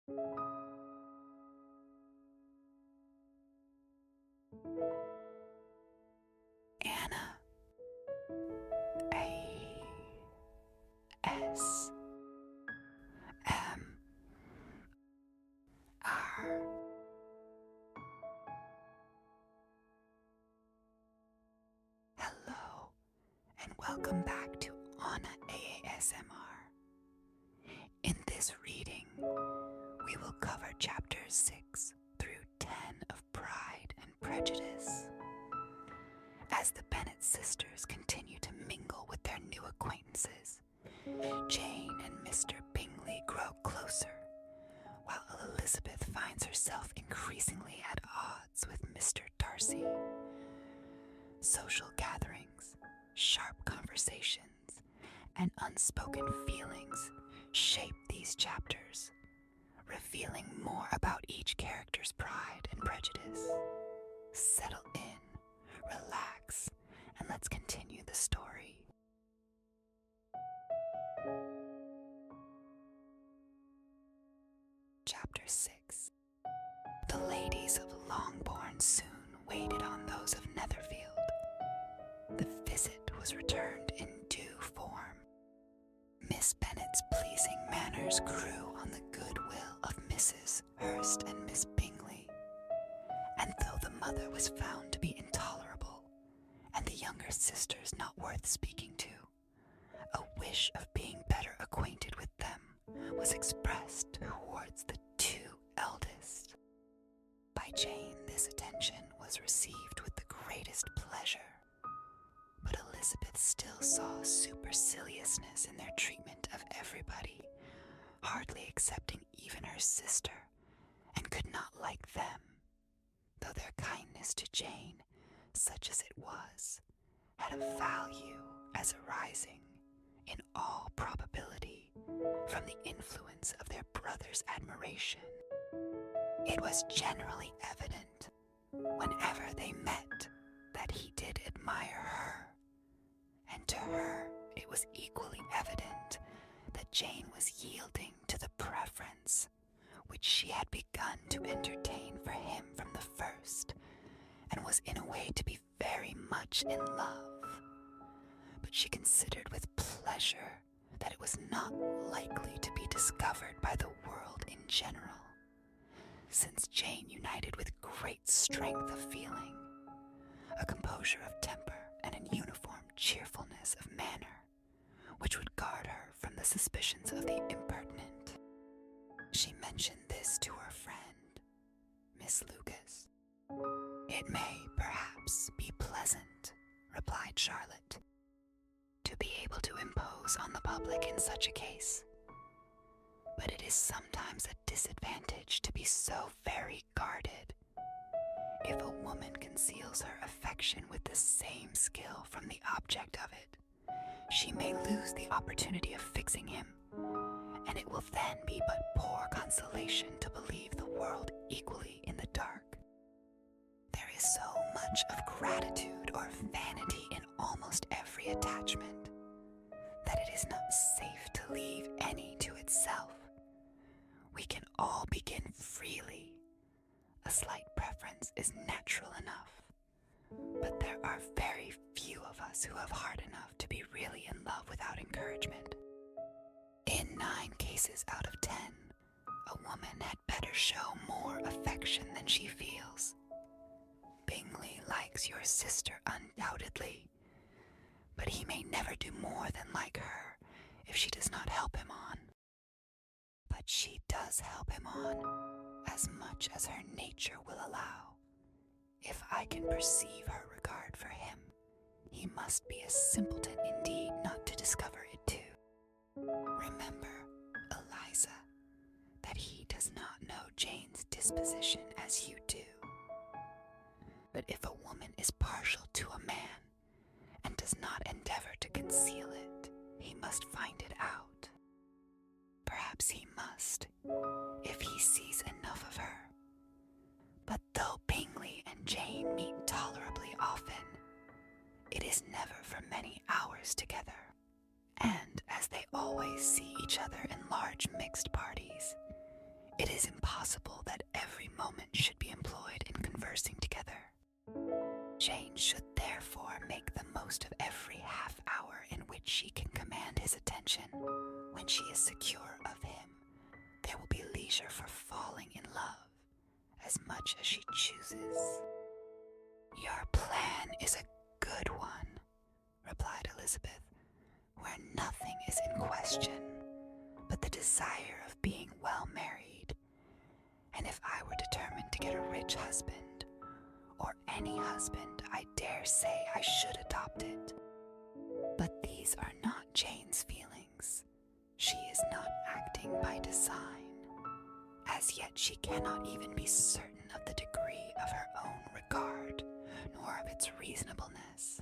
Anna. A S M R. Hello, and welcome back to Anna ASMR. In this reading, we will cover chapters 6 through 10 of Pride and Prejudice. As the Bennet sisters continue to mingle with their new acquaintances, Jane and Mr. Bingley grow closer, while Elizabeth finds herself increasingly at odds with Mr. Darcy. Social gatherings, sharp conversations, and unspoken feelings shape these chapters, revealing more about each character's pride and prejudice. Settle in, relax, and let's continue the story. Chapter 6. The ladies of Longbourn soon waited on those of Netherfield. The visit was returned in due form. Miss Bennet's pleasing manners grew on the goodwill of Mrs. Hurst and Miss Bingley, and though the mother was found to be intolerable, and the younger sisters not worth speaking to, a wish of being better acquainted with them was expressed towards the two eldest. By Jane, this attention was received with the greatest pleasure, but Elizabeth still saw superciliousness in their treatment of everybody, hardly excepting even her sister, and could not like them, though their kindness to Jane, such as it was, had a value as arising, in all probability, from the influence of their brother's admiration. It was generally evident, whenever they met, that he did admire her, and to her it was equally evident that Jane was yielding to the preference which she had begun to entertain for him from the first, and was in a way to be very much in love. But she considered with pleasure that it was not likely to be discovered by the world in general, since Jane united with great strength of feeling, a composure of temper, and an uniform cheerfulness of manner, which would guard her from the suspicions of the impertinent. She mentioned this to her friend, Miss Lucas. "It may, perhaps, be pleasant," replied Charlotte, "to be able to impose on the public in such a case, but it is sometimes a disadvantage to be so very guarded. If a woman conceals her affection with the same skill from the object of it, she may lose the opportunity of fixing him, and it will then be but poor consolation to believe the world equally in the dark. There is so much of gratitude or vanity in almost every attachment, that it is not safe to leave any to itself. We can all begin freely. A slight preference is natural enough, but there are very few of us who have heart enough to be really in love without encouragement. In 9 cases out of 10, a woman had better show more affection than she feels. Bingley likes your sister undoubtedly, but he may never do more than like her if she does not help him on. But she does help him on, as much as her nature will allow. If I can perceive her regard for him, he must be a simpleton indeed not to discover it too. Remember, Eliza, that he does not know Jane's disposition as you do. But if a woman is partial to a man, and does not endeavor to conceal it, he must find it out. Perhaps he must, if he sees enough of her. But though Bingley and Jane meet tolerably often, it is never for many hours together, and as they always see each other in large mixed parties, it is impossible that every moment should be employed in conversing together. Jane should therefore make the most of every half hour in which she can command his attention. When she is secure of him, there will be leisure for falling in love as much as she chooses. Your plan is a good one, replied Elizabeth, where nothing is in question but the desire of being well married. And if I were determined to get a rich husband, or any husband, I dare say I should adopt it. But these are not Jane's feelings. She is not acting by design. As yet she cannot even be certain of the degree of her own regard, nor of its reasonableness.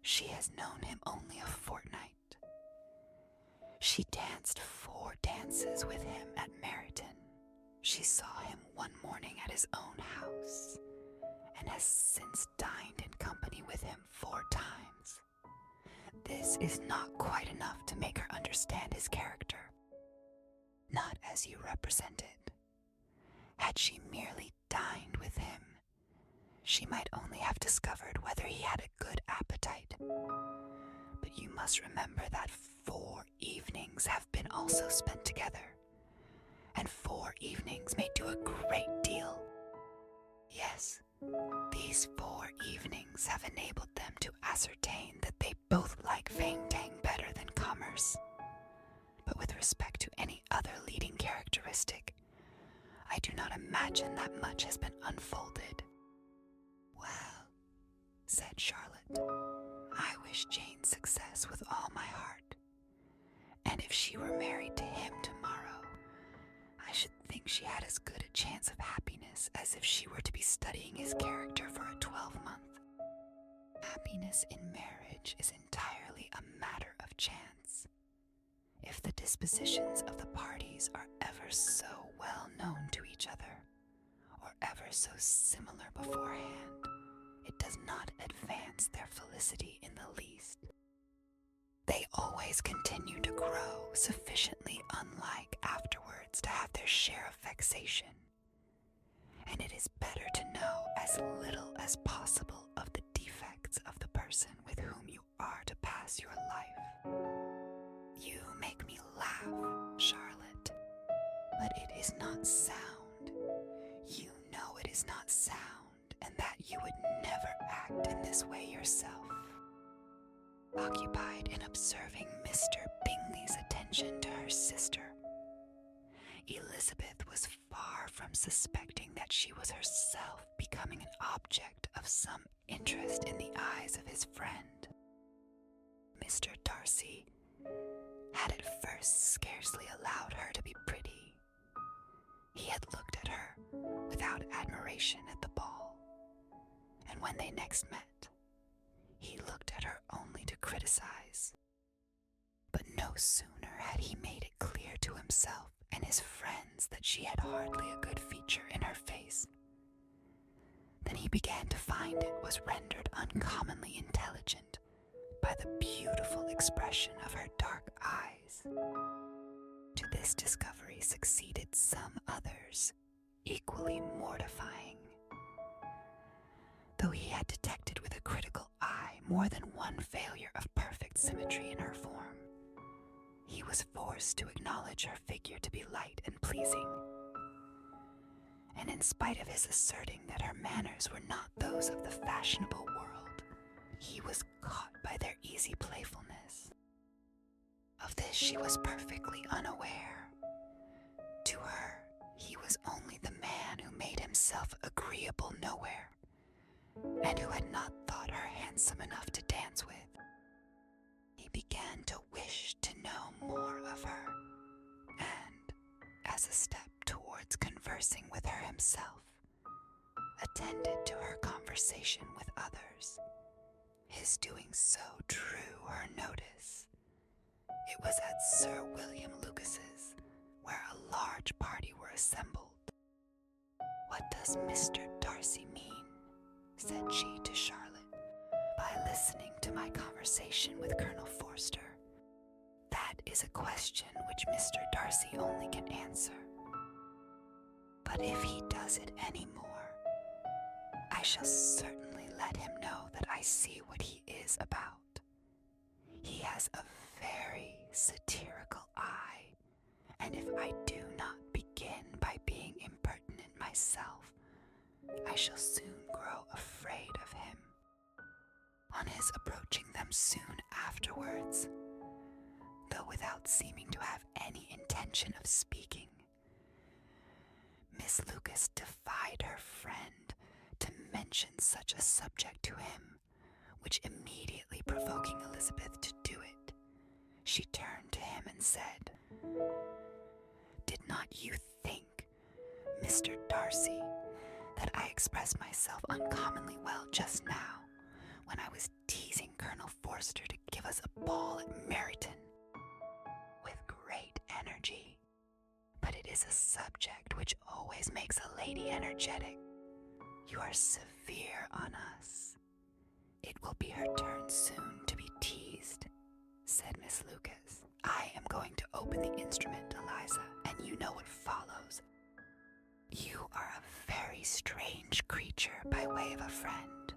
She has known him only a fortnight. She danced 4 dances with him at Meryton. She saw him one morning at his own house, and has since dined in company with him 4 times. This is not quite enough to make her understand his character. Not as you represent it. Had she merely dined with him, she might only have discovered whether he had a good appetite. But you must remember that 4 evenings have been also spent together, and 4 evenings may do a great deal. Yes, these 4 evenings have enabled them to ascertain that they both like Fang-Tang better than commerce. But with respect to any other leading characteristic, I do not imagine that much has been unfolded. Well, said Charlotte, I wish Jane success with all my heart. And if she were married to him tomorrow, I should think she had as good a chance of happiness as if she were to be studying his character for a 12-month. Happiness in marriage is entirely a matter of chance. If the dispositions of the parties are ever so well known to each other, or ever so similar beforehand, it does not advance their felicity in the least. They always continue to grow sufficiently unlike afterwards to have their share of vexation, and it is better to know as little as possible of the defects of the person with whom you are to pass your life. You make me laugh, Charlotte, but it is not sound. You know it is not sound, and that you would never act in this way yourself. Occupied in observing Mr. Bingley's attention to her sister, Elizabeth was far from suspecting that she was herself becoming an object of some interest in the eyes of his friend. Mr. Darcy had at first scarcely allowed her to be pretty. He had looked at her without admiration at the ball, and when they next met, he looked at her only to criticize. But no sooner had he made it clear to himself and his friends that she had hardly a good feature in her face, than he began to find it was rendered uncommonly intelligent by the beautiful expression of her dark eyes. To this discovery succeeded some others, equally mortifying. Though he had detected with a critical eye more than one failure of perfect symmetry in her form, he was forced to acknowledge her figure to be light and pleasing. And in spite of his asserting that her manners were not those of the fashionable world, he was caught by their easy playfulness. Of this she was perfectly unaware. To her, he was only the man who made himself agreeable nowhere, and who had not thought her handsome enough to dance with. He began to wish to know more of her, and, as a step towards conversing with her himself, attended to her conversation with others. His doing so drew her notice. It was at Sir William Lucas's, where a large party were assembled. "What does Mr. Darcy mean," said she to Charlotte, "by listening to my conversation with Colonel Forster? That is a question which Mr. Darcy only can answer. But if he does it any more, I shall certainly let him know that I see what he is about. He has a very satirical eye, and if I do not begin by being impertinent myself, I shall soon grow afraid of him. On his approaching them soon afterwards, though without seeming to have any intention of speaking, Miss Lucas defied her friend to mention such a subject to him, which immediately provoking Elizabeth to do it, she turned to him and said, "Did not you think, Mr. Darcy, that I expressed myself uncommonly well just now, when I was teasing Colonel Forster to give us a ball at Meryton?" "With great energy. But it is a subject which always makes a lady energetic. You are severe on us. It will be her turn soon to be teased," said Miss Lucas. "I am going to open the instrument, Eliza, and you know what follows. You are a very strange creature by way of a friend,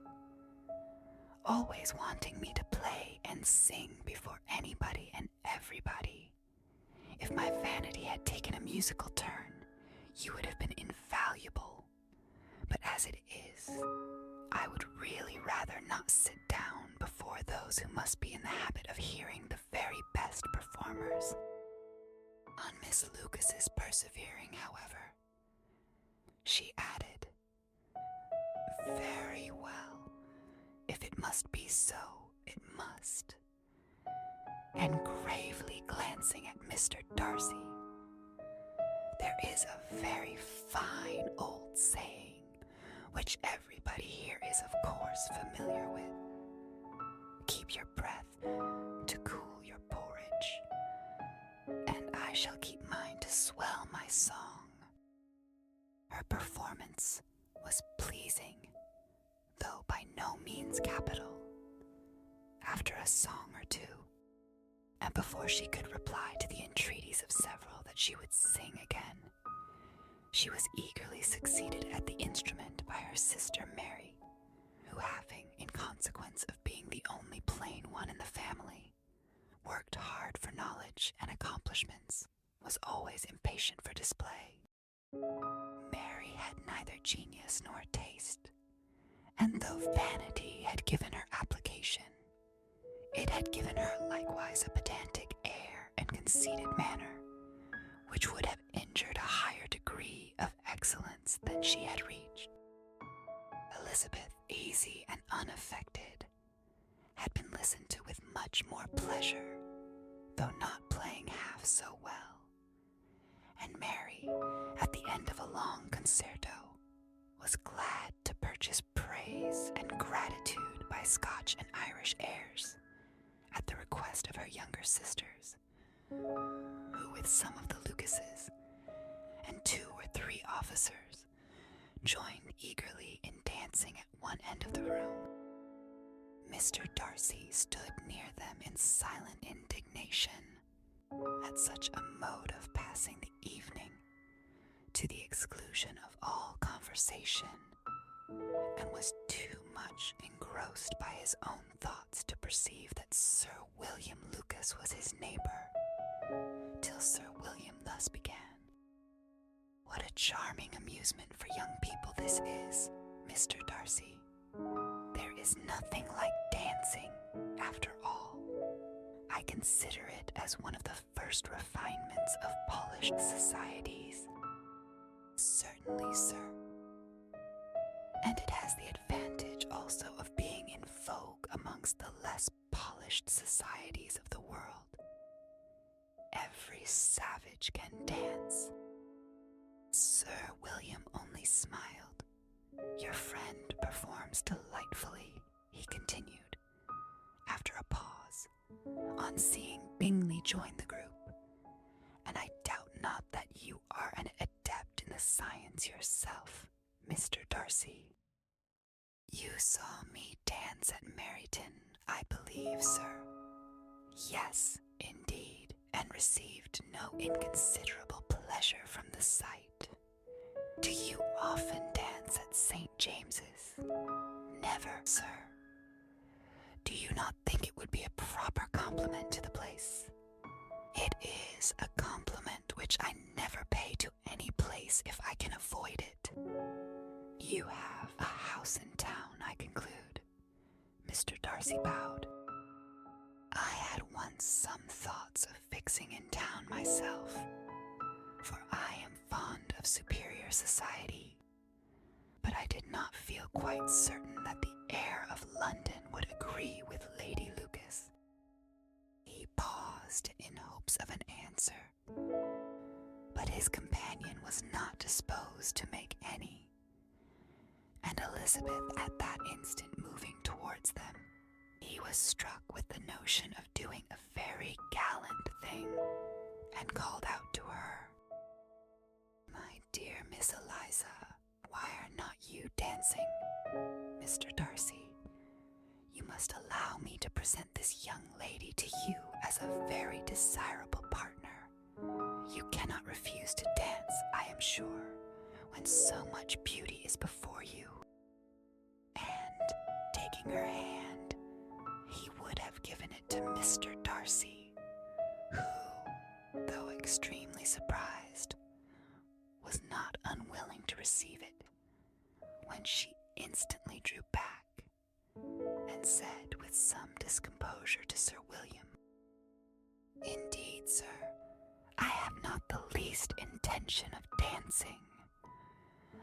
always wanting me to play and sing before anybody and everybody. If my vanity had taken a musical turn, you would have been invaluable. But as it is, I would really rather not sit down before those who must be in the habit of hearing the very best performers." On Miss Lucas's persevering, however, she added, "Very well. If it must be so, it must." And gravely glancing at Mr. Darcy, "There is a very fine old saying, which everybody here is of course familiar with. Keep your breath to cool your porridge, and I shall keep mine to swell my song." Her performance was pleasing, though by no means capital. After a song or two, and before she could reply to the entreaties of several that she would sing again, she was eagerly succeeded at the instrument by her sister Mary, who, having, in consequence of being the only plain one in the family, worked hard for knowledge and accomplishments, was always impatient for display. Mary had neither genius nor taste, and though vanity had given her application, it had given her likewise a pedantic air and conceited manner, which would have injured a higher degree of excellence than she had reached. Elizabeth, easy and unaffected, had been listened to with much more pleasure, though not playing half so well, and Mary, at the end of a long concerto, was glad to purchase praise and gratitude by Scotch and Irish airs, at the request of her younger sisters, who with some of the Lucases and 2 or 3 officers joined eagerly in dancing at one end of the room. Mr. Darcy stood near them in silent indignation at such a mode of passing the evening, to the exclusion of all conversation, and was too much engrossed by his own thoughts to perceive that Sir William Lucas was his neighbor, till Sir William thus began: "What a charming amusement for young people this is, Mr. Darcy. There is nothing like dancing, after all. I consider it as one of the first refinements of polished societies." "Certainly, sir. And it has the advantage also of being in vogue amongst the less polished societies of the world. Every savage can dance." Sir William only smiled. "Your friend performs delightfully," he continued, after a pause, on seeing Bingley join the group, "and I doubt not that you are an adept in the science yourself, Mr. Darcy." "You saw me dance at Meryton, I believe, sir?" "Yes, indeed, and received no inconsiderable pleasure from the sight. Do you often dance at St. James's? Never, sir. Do you not think it would be a proper compliment to the place? It is a compliment which I never pay to any place if I can avoid it. You have a house in town, I conclude. Mr. Darcy bowed. I had once some thoughts of fixing in town myself, for I am fond of superior society, but I did not feel quite certain that the air of London would agree with Lady Lucas. He paused in hopes of an answer, but his companion was not disposed to make any, and Elizabeth at that instant moving towards them, he was struck with the notion of doing a very gallant thing, and called out to her, "My dear Miss Eliza, why are not you dancing? Mr. Darcy, you must allow me to present this young lady to you as a very desirable partner. You cannot refuse to dance, I am sure, when so much beauty is before you." And, taking her hand, he would have given it to Mr. Darcy, who, though extremely surprised, was not unwilling to receive it, when she instantly drew back and said with some discomposure to Sir William, "Indeed, sir, I have not the least intention of dancing.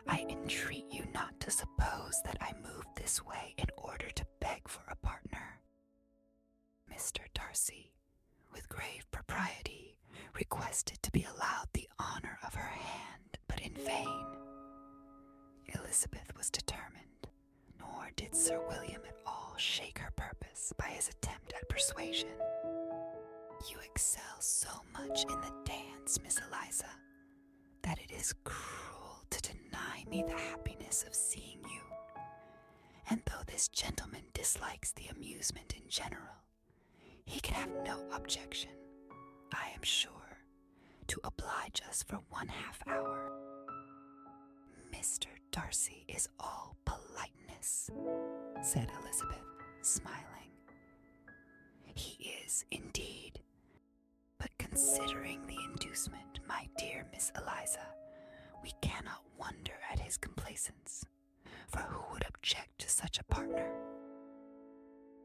I entreat you not to suppose that I moved this way in order to beg for a partner." Mr. Darcy, with grave propriety, requested to be allowed the honor of her hand, but in vain. Elizabeth was determined, nor did Sir William at all shake her purpose by his attempt at persuasion. "You excel so much in the dance, Miss Eliza, that it is cruel to deny me the happiness of seeing you. And though this gentleman dislikes the amusement in general, he can have no objection, I am sure, to oblige us for 1/2 hour. Mr. Darcy is all politeness," said Elizabeth, smiling. "He is, indeed. But considering the inducement, my dear Miss Eliza, we cannot wonder at his complaisance, for who would object to such a partner?"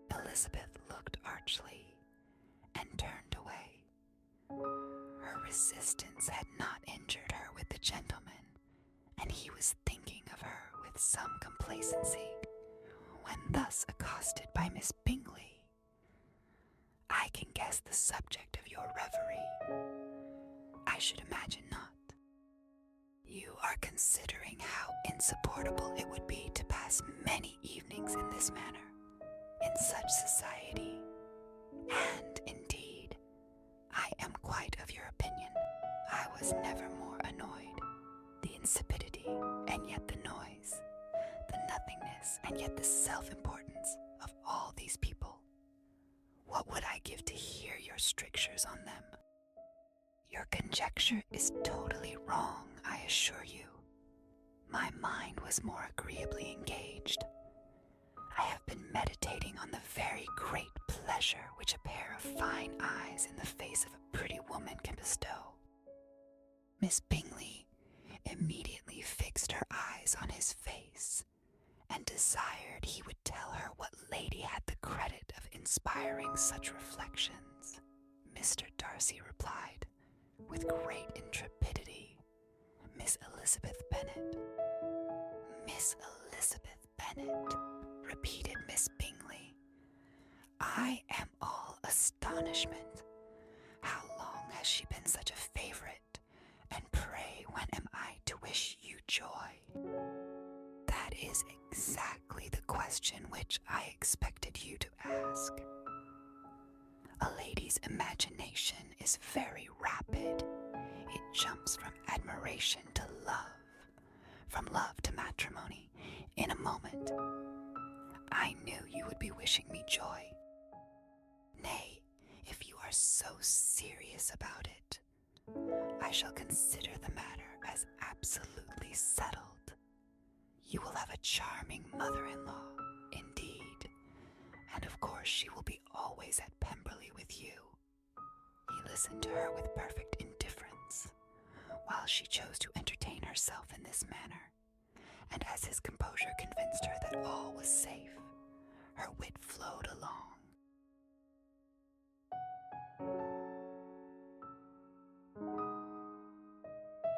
Elizabeth looked archly and turned away. Her resistance had not injured her with the gentleman, and he was thinking of her with some complacency, when thus accosted by Miss Bingley. "I can guess the subject of your reverie. I should imagine not. You are considering how insupportable it would be to pass many evenings in this manner, in such society, and, indeed, I am quite of your opinion. I was never more annoyed. The insipidity, and yet the noise, the nothingness, and yet the self-importance of all these people. What would I give to hear your strictures on them? Your conjecture is totally wrong, I assure you. My mind was more agreeably engaged. I have been meditating on the very great pleasure which a pair of fine eyes in the face of a pretty woman can bestow." Miss Bingley immediately fixed her eyes on his face, and desired he would tell her what lady had the credit of inspiring such reflections. Mr. Darcy replied, with great intrepidity, "Miss Elizabeth Bennet." "Miss Elizabeth Bennet," repeated Miss Bingley. "I am all astonishment. How long has she been such a favorite? And pray, when am I to wish you joy?" "That is exactly the question which I expected you to ask. A lady's imagination is very rapid. It jumps from admiration to love, from love to matrimony, in a moment. I knew you would be wishing me joy. Nay, if you are so serious about it, I shall consider the matter as absolutely settled. You will have a charming mother-in-law, indeed, and of course she will be always at Pemberley with you." He listened to her with perfect indifference, while she chose to entertain herself in this manner, and as his composure convinced her that all was safe, her wit flowed along.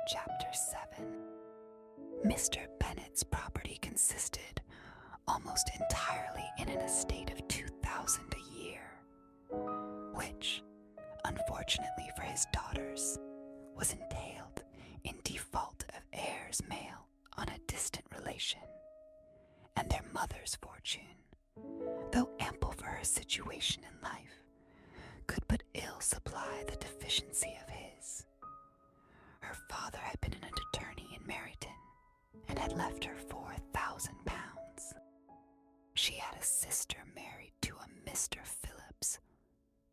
Chapter 7. Mr. Bennet's property consisted almost entirely in an estate of 2,000 a year, which, unfortunately for his daughters, was entailed in default of heirs male on a distant relation, and their mother's fortune, though ample for her situation in life, could but ill supply the deficiency of his. Her father had been an attorney in Meryton, and had left her £4,000. She had a sister married to a Mr. Phillips,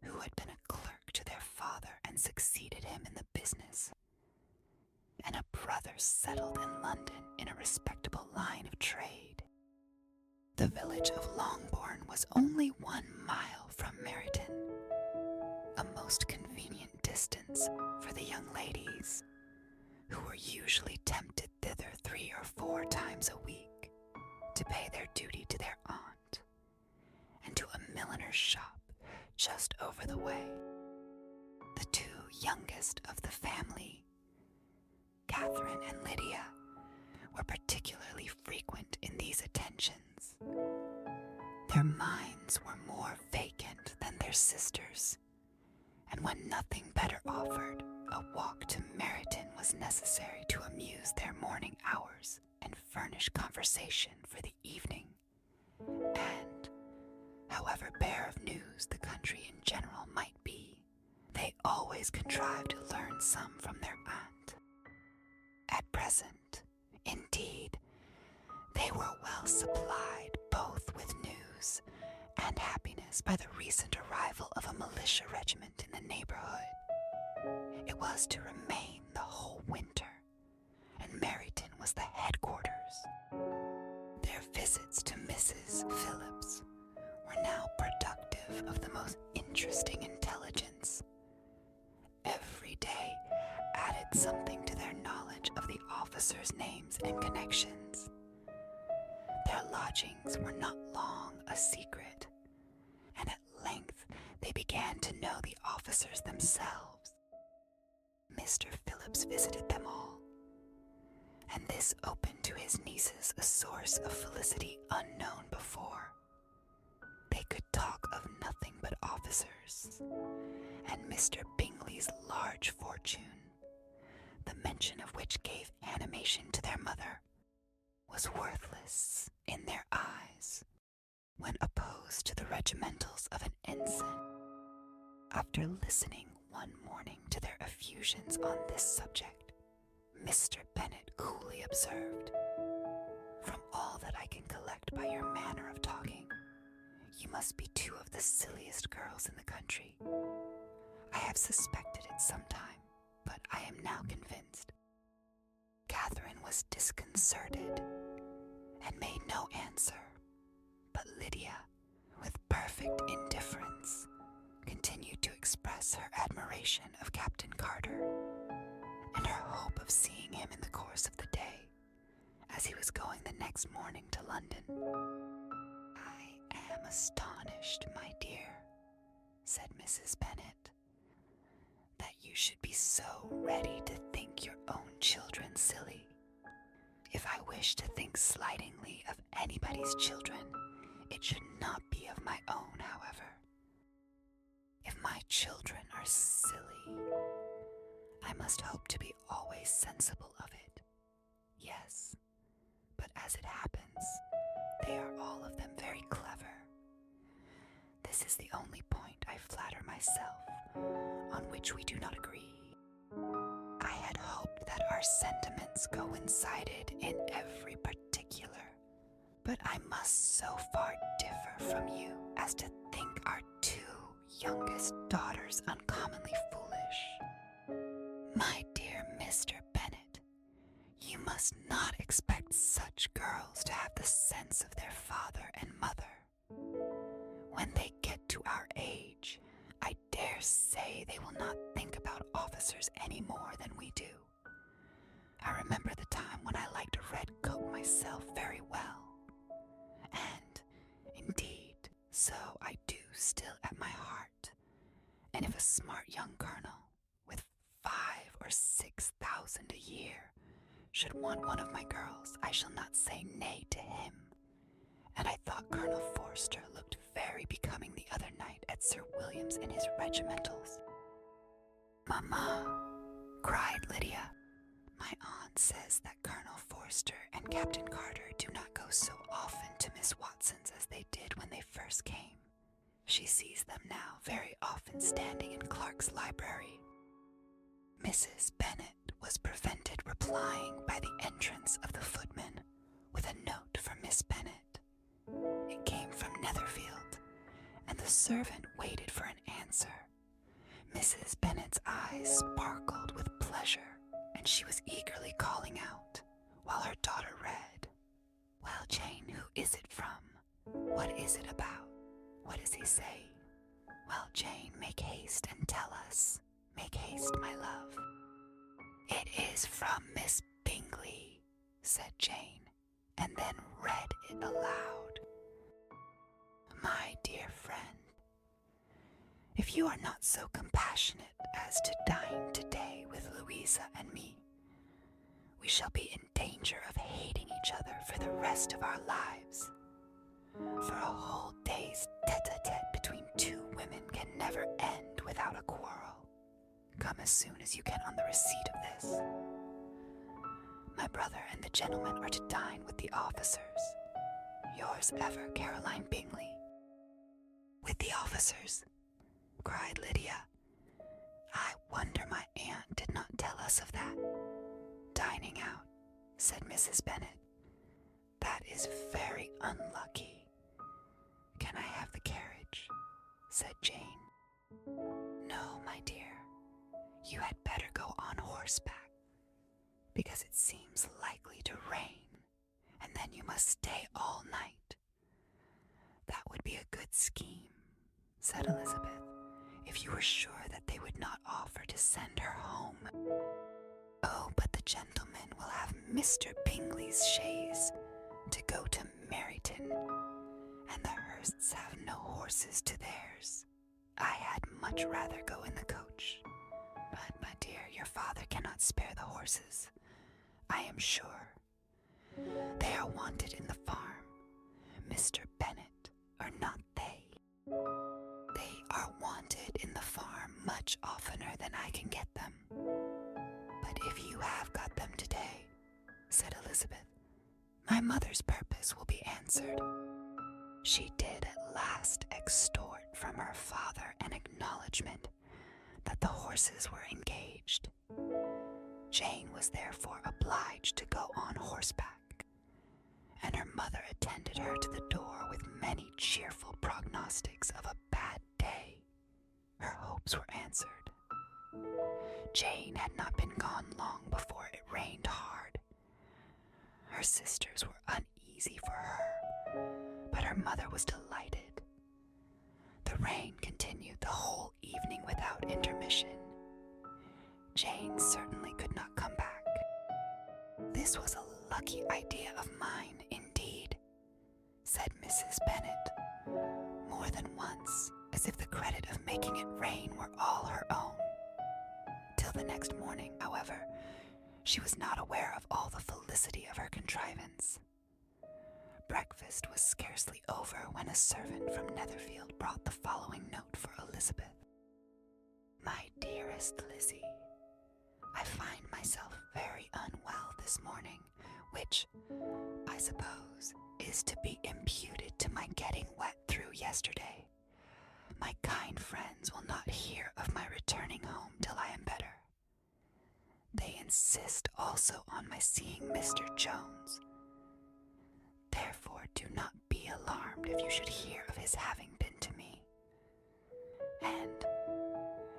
who had been a clerk to their father and succeeded him in the business, and a brother settled in London in a respectable line of trade. The village of Longbourn was only 1 mile from Meryton, a most convenient distance for the young ladies, who were usually tempted thither 3 or 4 times a week to pay their duty to their aunt, and to a milliner's shop just over the way. The 2 youngest of the family, Catherine and Lydia, were particularly frequent in these attentions. Their minds were more vacant than their sisters', and when nothing better offered, a walk to Meryton was necessary to amuse their morning hours and furnish conversation for the evening. And, however bare of news the country in general might be, they always contrived to learn some from their aunt. At present, indeed, they were well supplied both with news and happiness by the recent arrival of a militia regiment in the neighborhood. It was to remain the whole winter, and Meryton was the headquarters. Their visits to Mrs. Phillips were now productive of the most interesting intelligence. Every day added something to their knowledge of the officers' names and connections. Their lodgings were not long a secret, and at length they began to know the officers themselves. Mr. Phillips visited them all, and this opened to his nieces a source of felicity unknown before. They could talk of nothing but officers, and Mr. Bingley's large fortune, the mention of which gave animation to their mother, was worthless in their eyes when opposed to the regimentals of an ensign. After listening one morning to their effusions on this subject, Mr. Bennet coolly observed, "From all that I can collect by your manner of talking, you must be 2 of the silliest girls in the country. I have suspected it some time, but I am now convinced." Catherine was disconcerted and made no answer, but Lydia, with perfect indifference, continued to express her admiration of Captain Carter, and her hope of seeing him in the course of the day, as he was going the next morning to London. "I am astonished, my dear," said Mrs. Bennet, "that you should be so ready to think your own children silly. If I wish to think slightingly of anybody's children, it should not be of my own, however. If my children are silly, I must hope to be always sensible of it. Yes, but as it happens, they are all of them very clever. This is the only point, I flatter myself, on which we do not agree. I had hoped that our sentiments coincided in every particular, but I must so far differ from you as to think our 2 youngest daughters uncommonly foolish. My dear Mr. Bennet, you You must not expect such girls to have the sense of their father and mother. When they get to our age, I dare say they will not think about officers any more than we do. I remember the time when I liked a red coat myself very well. And, indeed, so I do still at my heart. And if a smart young colonel, with 5,000 or 6,000 a year, should want one of my girls, I shall not say nay to him. And I thought Colonel Forster looked very becoming the other night at Sir William's in his regimentals. Mamma, cried Lydia, my aunt says that Colonel Forster and Captain Carter do not go so often to Miss Watson's as they did when they first came. She sees them now very often standing in Clark's library. Mrs. Bennet was prevented replying by the entrance of the footman with a note for Miss Bennet. It came from Netherfield, and the servant waited for an answer. Mrs. Bennet's eyes sparkled with pleasure, and she was eagerly calling out, while her daughter read, "Well, Jane, who is it from? What is it about? What does he say? Well, Jane, make haste and tell us. Make haste, my love." "It is from Miss Bingley," said Jane, and then read it aloud. "My dear friend, if you are not so compassionate as to dine today with Louisa and me, we shall be in danger of hating each other for the rest of our lives. For a whole day's tete-a-tete between two women can never end without a quarrel. Come as soon as you can on the receipt of this. My brother and the gentlemen are to dine with the officers. Yours ever, Caroline Bingley." "With the officers?" cried Lydia. "I wonder my aunt did not tell us of that." "Dining out," said Mrs. Bennet. "That is very unlucky. Can I have the carriage?" said Jane. "No, my dear, you had better go on horseback, because it seems likely to rain, and then you must stay all night." "That would be a good scheme," said Elizabeth, "if you were sure that they would not offer to send her home." "Oh, but the gentlemen will have Mr. Bingley's chaise to go to Meryton, and the Hursts have no horses to theirs. I had much rather go in the coach. But, my dear, your father cannot spare the horses, I am sure. They are wanted in the farm. Mr. Bennet, are not they? They are wanted in the farm much oftener than I can get them. But if you have got them today," said Elizabeth, "my mother's purpose will be answered." She did at last extort from her father an acknowledgment that the horses were engaged. Jane was therefore obliged to go on horseback, and her mother attended her to the door with many cheerful prognostics of a bad day. Her hopes were answered. Jane had not been gone long before it rained hard. Her sisters were uneasy for her, but her mother was delighted. The rain continued the whole evening without intermission. Jane certainly could not come back. "This was a lucky idea of mine, indeed," said Mrs. Bennet, more than once, as if the credit of making it rain were all her own. Till the next morning, however, she was not aware of all the felicity of her contrivance. Breakfast was scarcely over when a servant from Netherfield brought the following note for Elizabeth. "My dearest Lizzie, I find myself very unwell this morning, which, I suppose, is to be imputed to my getting wet through yesterday. My kind friends will not hear of my returning home till I am better. They insist also on my seeing Mr. Jones. Therefore do not be alarmed if you should hear of his having been to me. And,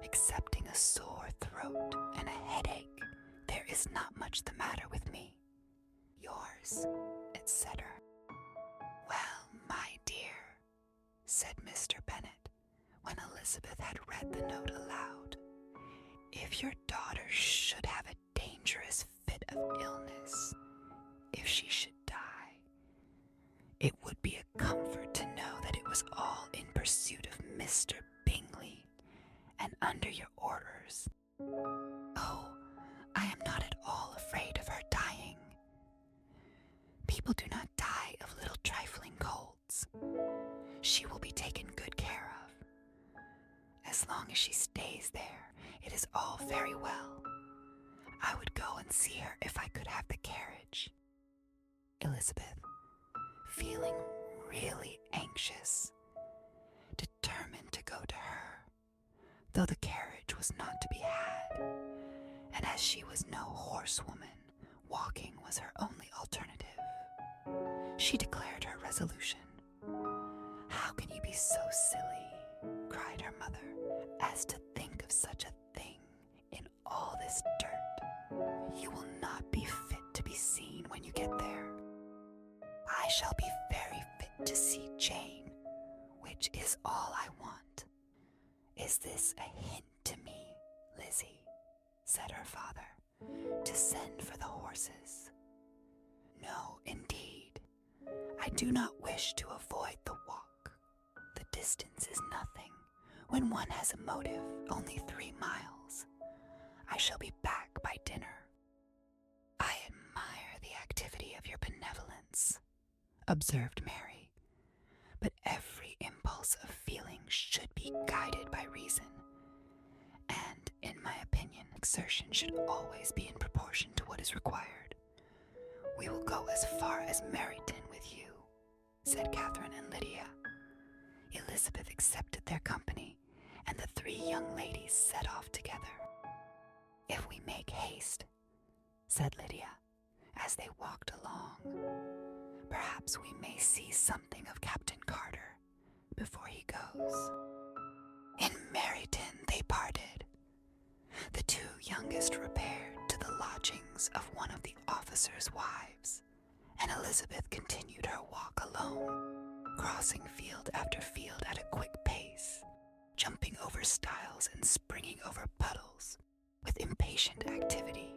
excepting a sore throat and a headache, there is not much the matter with me. lives, etc. "Well, my dear," said Mr. Bennet, when Elizabeth had read the note aloud, "if your daughter should have a dangerous fit of illness, if she should die, it would be a comfort to know that it was all in pursuit of Mr. Bingley, and under your orders. Oh, I am not at all afraid of her dying. People do not die of little trifling colds. She will be taken good care of. As long as she stays there, it is all very well. I would go and see her if I could have the carriage." Elizabeth, feeling really anxious, determined to go to her, though the carriage was not to be had, and as she was no horsewoman, walking was her only alternative. She declared her resolution. "How can you be so silly," cried her mother, "as to think of such a thing in all this dirt? You will not be fit to be seen when you get there. I shall be very fit to see Jane, which is all I want. Is this a hint to me, Lizzie," said her father, "to send for the horses?" "No, indeed. I do not wish to avoid the walk. The distance is nothing. When one has a motive, only 3 miles. I shall be back by dinner." "I admire the activity of your benevolence," observed Mary, "but every impulse of feeling should be guided by reason, and, in my opinion, exertion should always be in proportion to what is required. We will go as far as Meryton with you," said Catherine and Lydia. Elizabeth accepted their company, and the 3 young ladies set off together. "If we make haste," said Lydia, as they walked along, "perhaps we may see something of Captain Carter before he goes." In Meryton they parted. The 2 youngest repaired to the lodgings of one of the officers' wives, and Elizabeth continued her walk alone, crossing field after field at a quick pace, jumping over stiles and springing over puddles with impatient activity,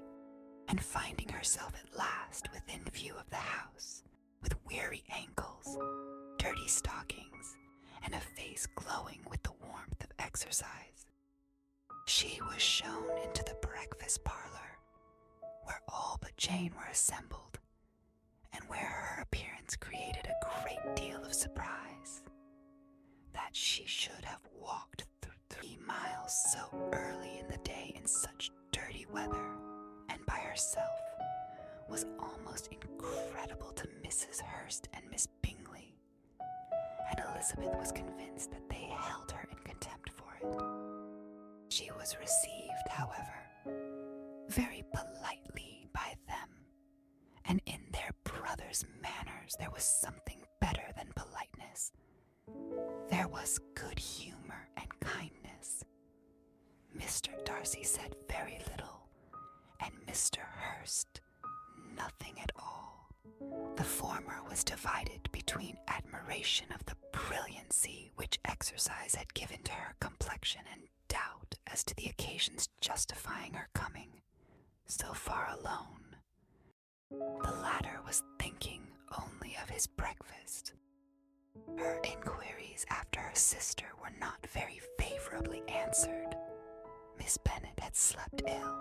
and finding herself at last within view of the house, with weary ankles, dirty stockings, and a face glowing with the warmth of exercise. She was shown into the breakfast parlor, where all but Jane were assembled, and where her appearance created a great deal of surprise. That she should have walked through 3 miles so early in the day in such dirty weather, and by herself, was almost incredible to Mrs. Hurst and Miss Bingley, and Elizabeth was convinced that they held her in contempt for it. She was received, however, very politely by them, and in their brother's manners there was something better than politeness. There was good humor and kindness. Mr. Darcy said very little, and Mr. Hurst nothing at all. The former was divided between admiration of the brilliancy which exercise had given to her complexion and doubt as to the occasions justifying her coming so far alone. The latter was thinking only of his breakfast. Her inquiries after her sister were not very favorably answered. Miss Bennet had slept ill,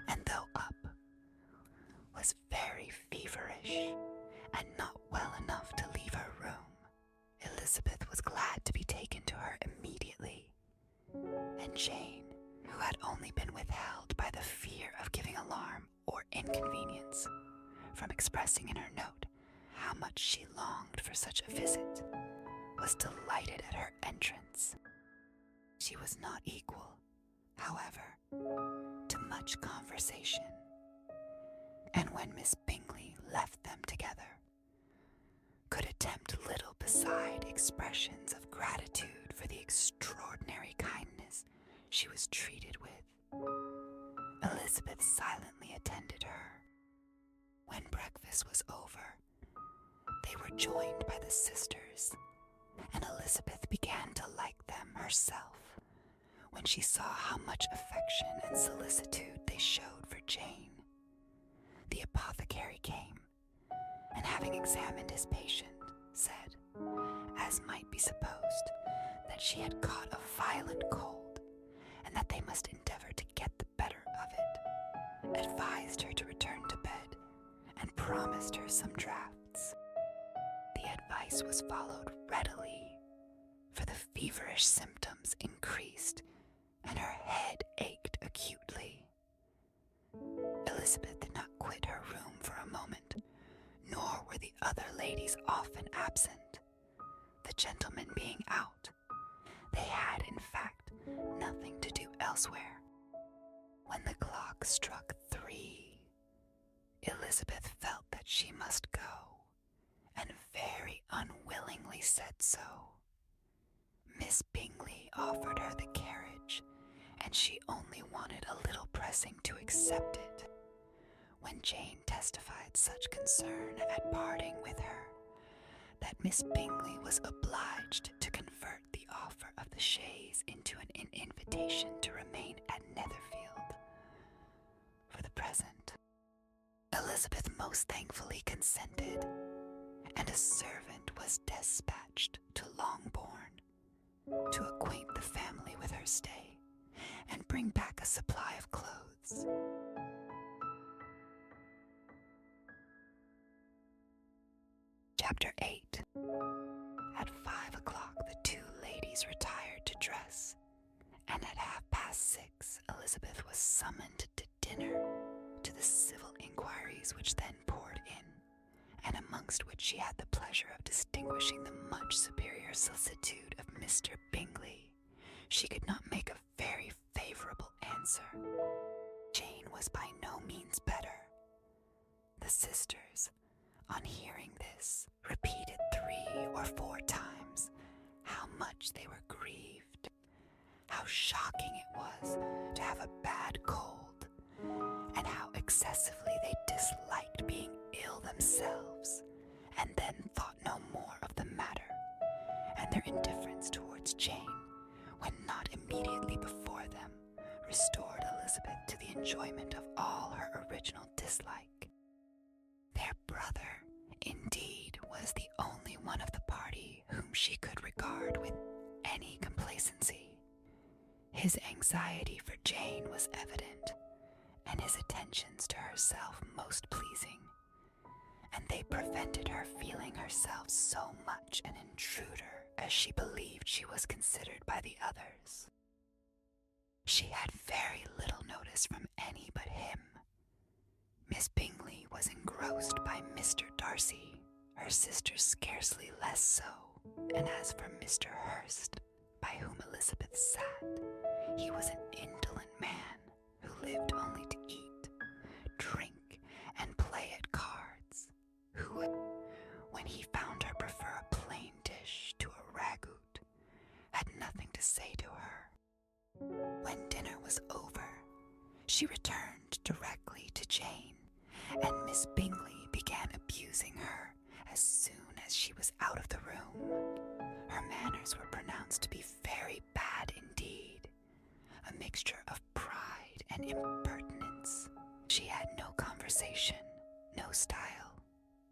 and though up, was very feverish, and not well enough to leave her room. Elizabeth was glad to be taken to her immediately, and Jane, who had only been withheld by the fear of giving alarm or inconvenience from expressing in her note how much she longed for such a visit, was delighted at her entrance. She was not equal, however, to much conversation, and when Miss Bingley left them together, could attempt little beside expressions of gratitude for the extraordinary kindness she was treated with. Elizabeth silently attended her. When breakfast was over, they were joined by the sisters, and Elizabeth began to like them herself when she saw how much affection and solicitude they showed for Jane. The apothecary came, and having examined his patient, said, as might be supposed, that she had caught a violent cold, and that they must endeavor to get the better of it, advised her to return to bed, and promised her some draughts. The advice was followed readily, for the feverish symptoms increased, and her head ached acutely. Elizabeth did not quit her room for a moment, nor were the other ladies often absent, the gentlemen being out. They had, in fact, nothing to do elsewhere. When the clock struck 3, Elizabeth felt that she must go, and very unwillingly said so. Miss Bingley offered her the carriage, and she only wanted a little pressing to accept it, when Jane testified such concern at parting with her, that Miss Bingley was obliged to convert the offer of the chaise into an invitation to remain at Netherfield for the present. Elizabeth most thankfully consented, and a servant was despatched to Longbourn to acquaint the family with her stay and bring back a supply of clothes. Chapter 8. At 5 o'clock the two ladies retired to dress, and at 6:30 Elizabeth was summoned to dinner, to the civil inquiries which then poured in, and amongst which she had the pleasure of distinguishing the much superior solicitude of Mr. Bingley. She could not make a very favourable answer. Jane was by no means better. The sisters, on hearing this, repeated 3 or 4 times how much they were grieved, how shocking it was to have a bad cold, and how excessively they disliked being ill themselves, and then thought no more of the matter, and their indifference towards Jane, when not immediately before them, restored Elizabeth to the enjoyment of all her original dislike. Their brother, indeed, was the only one of the party whom she could regard with any complacency. His anxiety for Jane was evident, and his attentions to herself most pleasing, and they prevented her feeling herself so much an intruder as she believed she was considered by the others. She had very little notice from any but him. Miss Bingley was engrossed by Mr. Darcy, her sister scarcely less so, and as for Mr. Hurst, by whom Elizabeth sat, he was an indolent man who lived only to eat, drink, and play at cards, who, when he found her prefer a plain dish to a ragout, had nothing to say to her. When dinner was over, she returned directly to Jane, and Miss Bingley began abusing her as soon as she was out of the room. Her manners were pronounced to be very bad indeed, a mixture of pride and impertinence. She had no conversation, no style,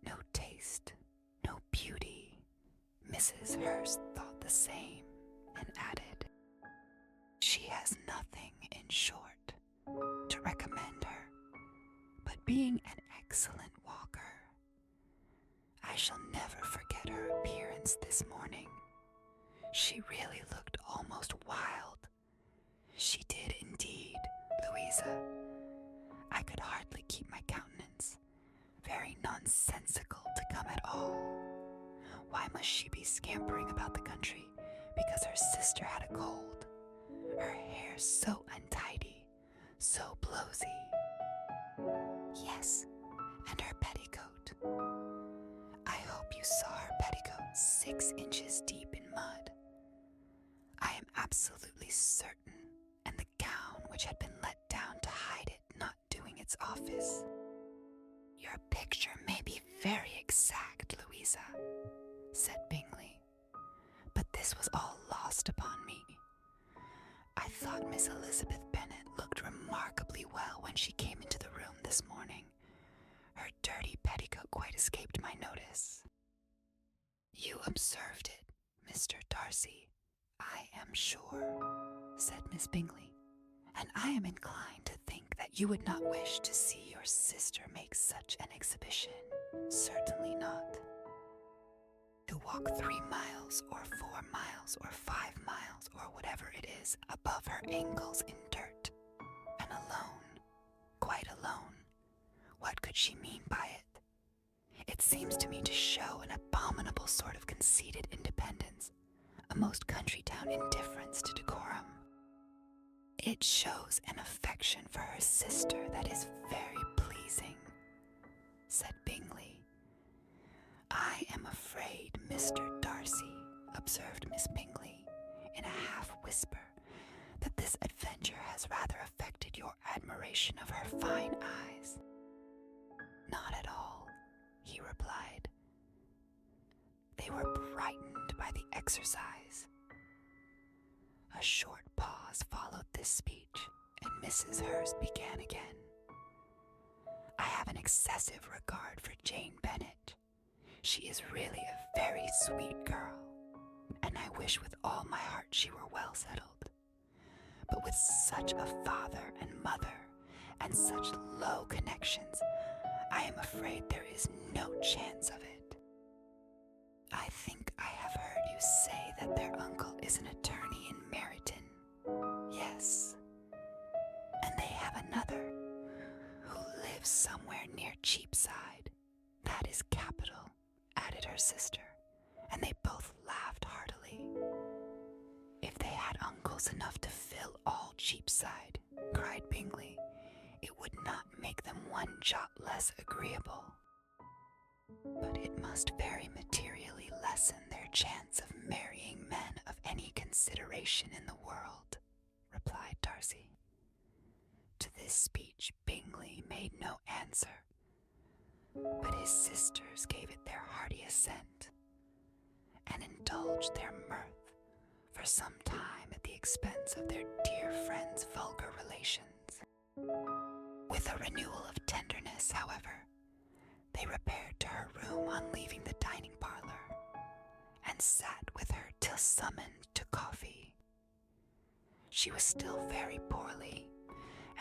no taste, no beauty. Mrs. Hurst thought the same, and added, "She has nothing, in short, to recommend her, but being an excellent walker. I shall never forget her appearance this morning. She really looked almost wild. She did indeed, Louisa. I could hardly keep my countenance. Very nonsensical to come at all. Why must she be scampering about the country because her sister had a cold? Her hair so untidy, so blowsy. Yes, and her petticoat. I hope you saw her petticoat 6 inches deep in mud. I am absolutely certain, and the gown which had been let down to hide it not doing its office. Your picture picture may be very exact, Louisa, said Bingley, but this was all lost upon me. I thought Miss Elizabeth Bennet looked remarkably well when she came into the room this morning. Her dirty petticoat quite escaped my notice. You observed it, Mr. Darcy, I am sure, said Miss Bingley, and I am inclined to think that you would not wish to see your sister make such an exhibition. Certainly not. To walk 3 miles, or 4 miles, or 5 miles, or whatever it is, above her ankles in dirt, and alone, quite alone, what could she mean by it? It seems to me to show an abominable sort of conceited independence, a most country-town indifference to decorum. It shows an affection for her sister that is very pleasing, said Bingley. I am afraid, Mr. Darcy, observed Miss Bingley, in a half-whisper, that this adventure has rather affected your admiration of her fine eyes. Not at all, he replied. They were brightened by the exercise. A short pause followed this speech, and Mrs. Hurst began again. I have an excessive regard for Jane Bennet. She is really a very sweet girl, and I wish with all my heart she were well settled. But with such a father and mother, and such low connections, I am afraid there is no chance of it. I think I have heard you say that their uncle is an attorney in Meryton. Yes. And they have another, who lives somewhere near Cheapside. That is capital, added her sister, and they both laughed heartily. If they had uncles enough to fill all Cheapside, cried Bingley, it would not make them one jot less agreeable. But it must very materially lessen their chance of marrying men of any consideration in the world, replied Darcy. To this speech Bingley made no answer, but his sisters gave it their hearty assent, and indulged their mirth for some time at the expense of their dear friend's vulgar relations. With a renewal of tenderness, however, they repaired to her room on leaving the dining parlor, and sat with her till summoned to coffee. She was still very poorly,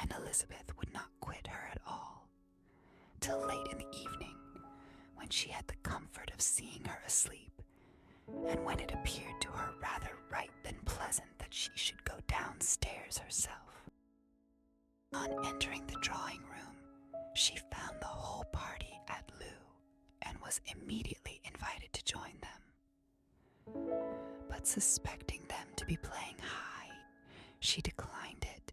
and Elizabeth would not quit her at all, till late in the evening, when she had the comfort of seeing her asleep, and when it appeared to her rather right than pleasant that she should go downstairs herself. On entering the drawing room, she found the whole party at loo, and was immediately invited to join them. But suspecting them to be playing high, she declined it,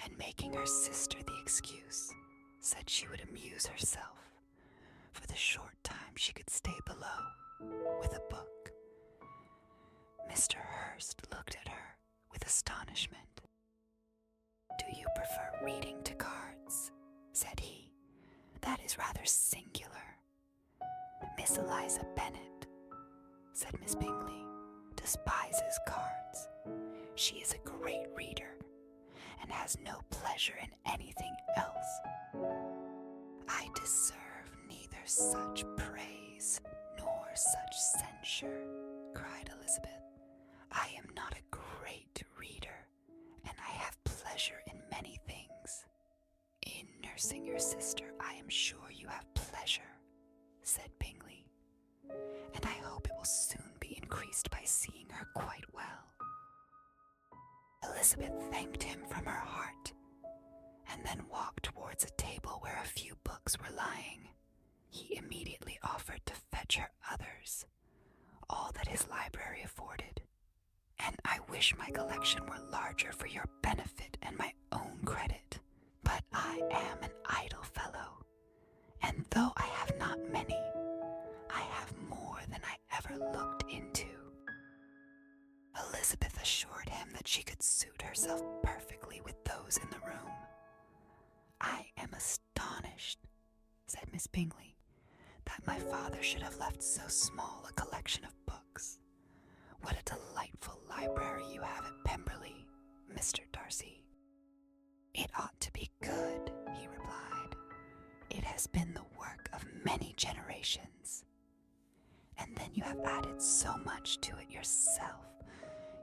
and making her sister the excuse, said she would amuse herself, for the short time she could stay below, with a book. Mr. Hurst looked at her with astonishment. Do you prefer reading to cards? Said he. That is rather singular. Miss Eliza Bennet, said Miss Bingley, despises cards. She is a great reader, and has no pleasure in anything else. I deserve neither such praise nor such censure, cried Elizabeth. I am not a great reader, and I have pleasure in many things. In nursing your sister, I am sure you have pleasure, said Bingley, and I hope it will soon be increased by seeing her quite well. Elizabeth thanked him from her heart, and then walked towards a table where a few books were lying. He immediately offered to fetch her others, all that his library afforded. And I wish my collection were larger for your benefit and my own credit. But I am an idle fellow, and though I have not many, I have more than I ever looked into. Elizabeth assured him that she could suit herself perfectly with those in the room. I am astonished, said Miss Bingley, "that my father should have left so small a collection of books. What a delightful library you have at Pemberley, Mr. Darcy." "It ought to be good," he replied. "It has been the work of many generations. And then you have added so much to it yourself.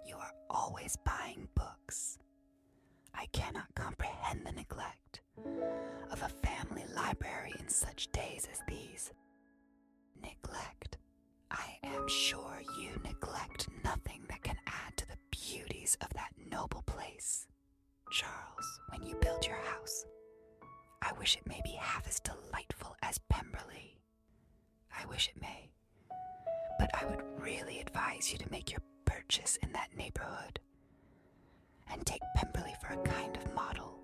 You are always buying books. I cannot comprehend the neglect of a family library in such days as these." "Neglect? I am sure you neglect nothing that can add to the beauties of that noble place, Charles, when you build your house. I wish it may be half as delightful as Pemberley. I wish it may. But I would really advise you to make your purchase in that neighborhood, and take Pemberley for a kind of model.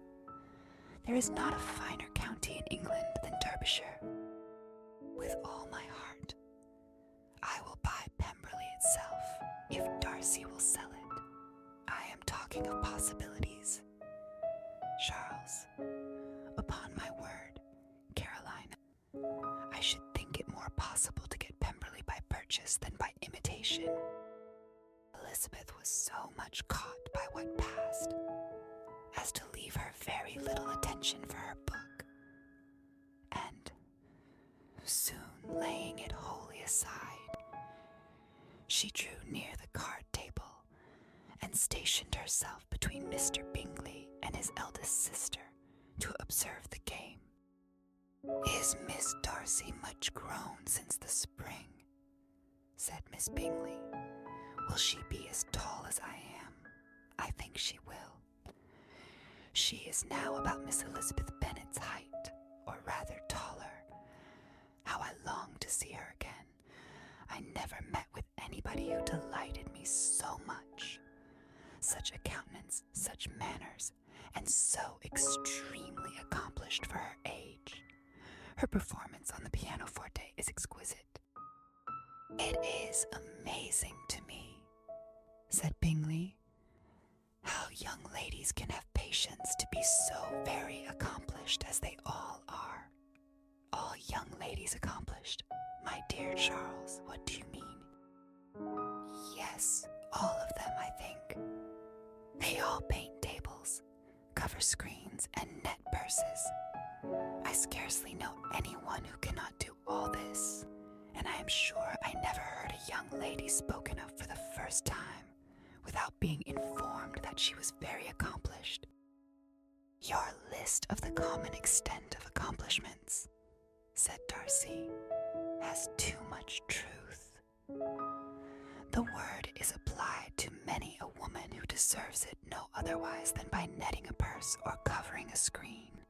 There is not a finer county in England than Derbyshire. With all my heart, I will buy Pemberley itself, if Darcy will sell it. I am talking of possibilities. Charles, upon my word, Caroline, I should think it more possible to get Pemberley by purchase than by imitation." Elizabeth was so much caught by what passed as to leave her very little attention for her book, and, soon laying it wholly aside, she drew near the card table and stationed herself between Mr. Bingley and his eldest sister to observe the game. "Is Miss Darcy much grown since the spring?" said Miss Bingley. "Will she be as tall as I am? I think she will. She is now about Miss Elizabeth Bennet's height, or rather taller. How I long to see her again. I never met with anybody who delighted me so much. Such a countenance, such manners, and so extremely accomplished for her age. Her performance on the pianoforte is exquisite." "It is amazing to me," said Bingley, "how young ladies can have patience to be so very accomplished as they all are." "All young ladies accomplished? My dear Charles, what do you mean?" "Yes, all of them, I think. They all paint tables, cover screens, and net purses. I scarcely know anyone who cannot do all this, and I am sure I never heard a young lady spoken of for the first time without being informed that she was very accomplished." "Your list of the common extent of accomplishments," said Darcy, "has too much truth. The word is applied to many a woman who deserves it no otherwise than by netting a purse or covering a screen.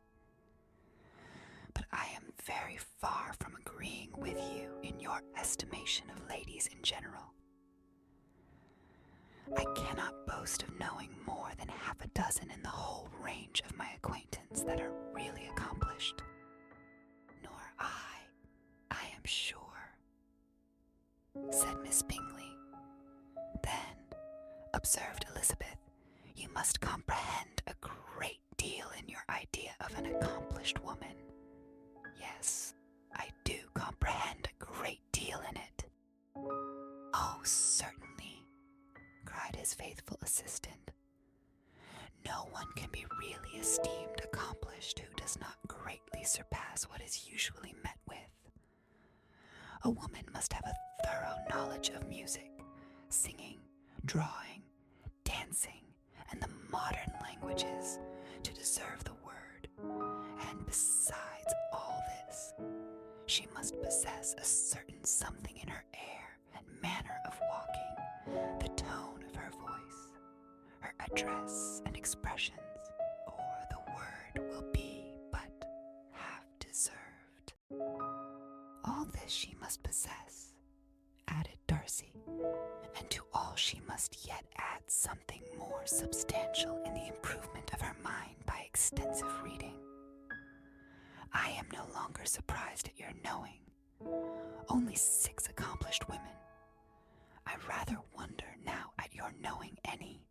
But I am very far from agreeing with you in your estimation of ladies in general. I cannot boast of knowing more than half a dozen in the whole range of my acquaintance that are really accomplished. Nor I am sure," said Miss Bingley. "Then," observed Elizabeth, "you must comprehend a great deal in your idea of an accomplished woman." "Yes, I do comprehend a great deal in it." "Oh, certainly," cried his faithful assistant. "No one can be really esteemed accomplished who does not greatly surpass what is usually met with. A woman must have a thorough knowledge of music, singing, drawing, dancing, and the modern languages to deserve the word, and besides all this, she must possess a certain something in her air and manner of walking, the tone of her voice, her address and expressions, or the word will be but half deserved. All this she must possess," added Darcy, "and to all she must yet add something more substantial in the improvement of her mind by extensive reading. I am no longer surprised at your knowing only 6 accomplished women. I rather wonder now at your knowing any.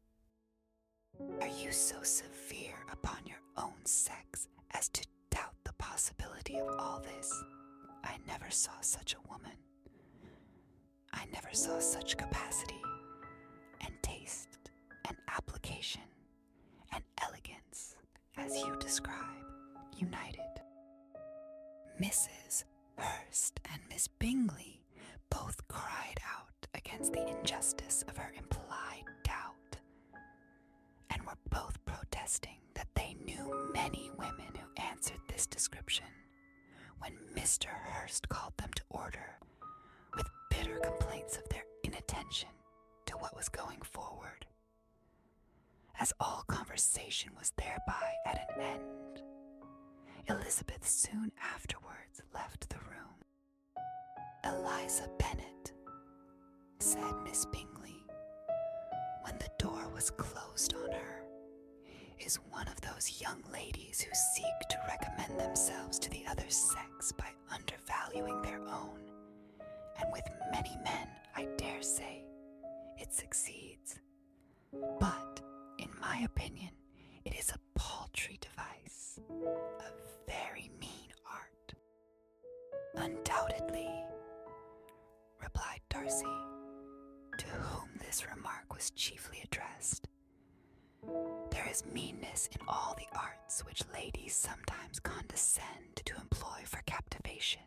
Are you so severe upon your own sex as to doubt the possibility majesty of all this, I never saw such a woman. I never saw such capacity and taste and application and elegance as you describe, united. Mrs. Hurst and Miss Bingley both cried out against the injustice of her implied doubt, and were both protesting that they knew many women who answered this description, when Mr. Hurst called them to order, with bitter complaints of their inattention to what was going forward. As all conversation was thereby at an end, Elizabeth soon afterwards left the room. "Eliza Bennet," said Miss Bingley, when the door was closed on her, "is one of those young ladies who seek to recommend themselves to the other sex by undervaluing their own, and with many men, I dare say, it succeeds. But, in my opinion, it is a paltry device, a very mean art." "Undoubtedly," replied Darcy, to whom this remark was chiefly addressed. "There is meanness in all the arts which ladies sometimes condescend to employ for captivation.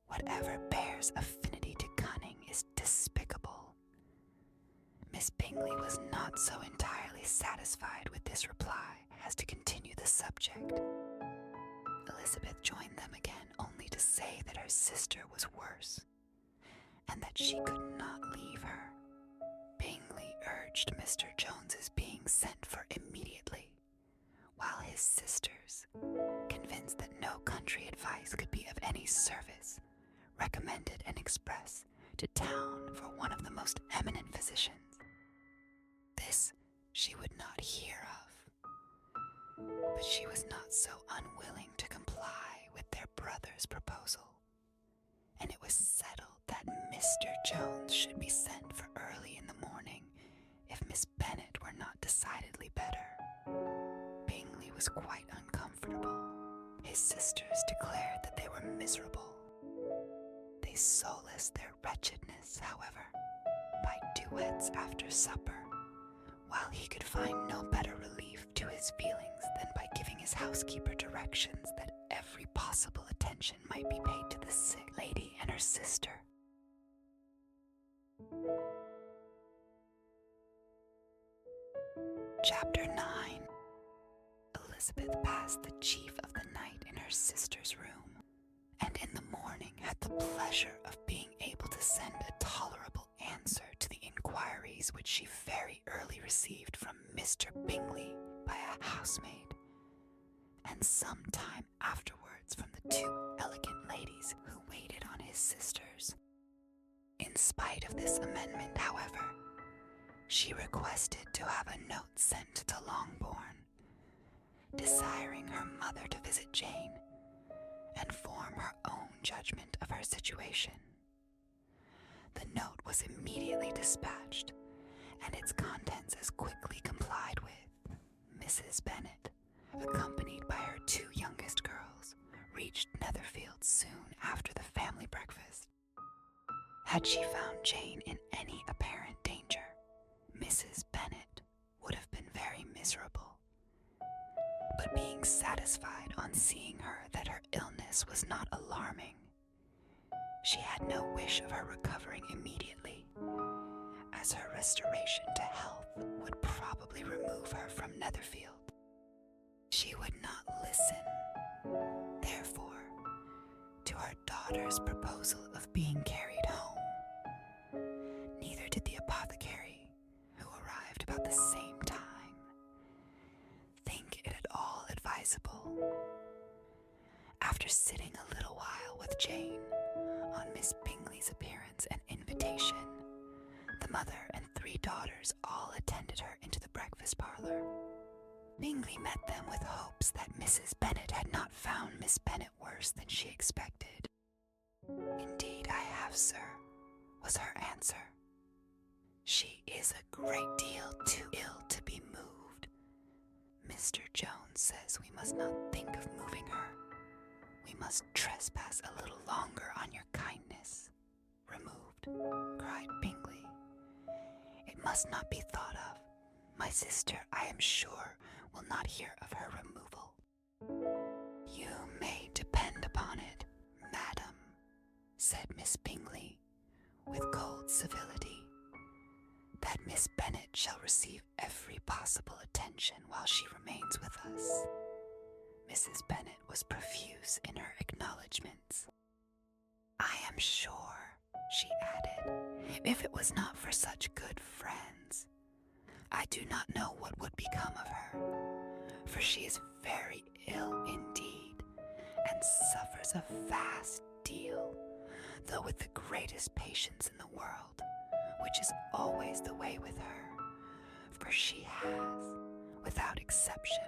Whatever bears affinity to cunning is despicable." Miss Bingley was not so entirely satisfied with this reply as to continue the subject. Elizabeth joined them again only to say that her sister was worse, and that she could not leave her. Bingley urged Mr. Jones's being sent for immediately, while his sisters, convinced that no country advice could be of any service, recommended an express to town for one of the most eminent physicians. This she would not hear of, but she was not so unwilling to comply with their brother's proposal, and it was settled that Mr. Jones should be sent for early in the morning if Miss Bennet were not decidedly better. Bingley was quite uncomfortable. His sisters declared that they were miserable. They solaced their wretchedness, however, by duets after supper, while he could find no better relief to his feelings than by giving his housekeeper directions that every possible attention might be paid to the sick lady and her sister. Chapter 9. Elizabeth passed the chief of the night in her sister's room, and in the morning had the pleasure of being able to send a tolerable answer to the inquiries which she very early received from Mr. Bingley by a housemaid, and some time afterwards from the two elegant ladies who waited on his sisters. In spite of this amendment, however, she requested to have a note sent to Longbourn, desiring her mother to visit Jane and form her own judgment of her situation. The note was immediately dispatched, and its contents as quickly complied with. Mrs. Bennet, accompanied by her two youngest girls, reached Netherfield soon after the family breakfast. Had she found Jane in any apparent danger, Mrs. Bennet would have been very miserable. But being satisfied on seeing her that her illness was not alarming, she had no wish of her recovering immediately, as her restoration to health would probably remove her from Netherfield. She would not listen, therefore, to her daughter's proposal of being carried home. Neither did the apothecary, who arrived about the same time, think it at all advisable. After sitting a little while with Jane, on Miss Bingley's appearance and invitation, the mother and three daughters all attended her into the breakfast parlor. Bingley met them with hopes that Mrs. Bennet had not found Miss Bennet worse than she expected. "Indeed I have, sir," was her answer. "She is a great deal too ill to be moved. Mr. Jones says we must not think of moving her, We must trespass a little longer on your kindness. Removed, cried Bingley. It must not be thought of. My sister, I am sure, will not hear of her removal. You may depend upon it, madam, said Miss Bingley, with cold civility, that Miss Bennet shall receive every possible attention while she remains with us. Mrs. Bennet was profuse in her acknowledgments. I am sure, she added, if it was not for such good friends, I do not know what would become of her, for she is very ill indeed, and suffers a vast deal, though with the greatest patience in the world, which is always the way with her, for she has, without exception,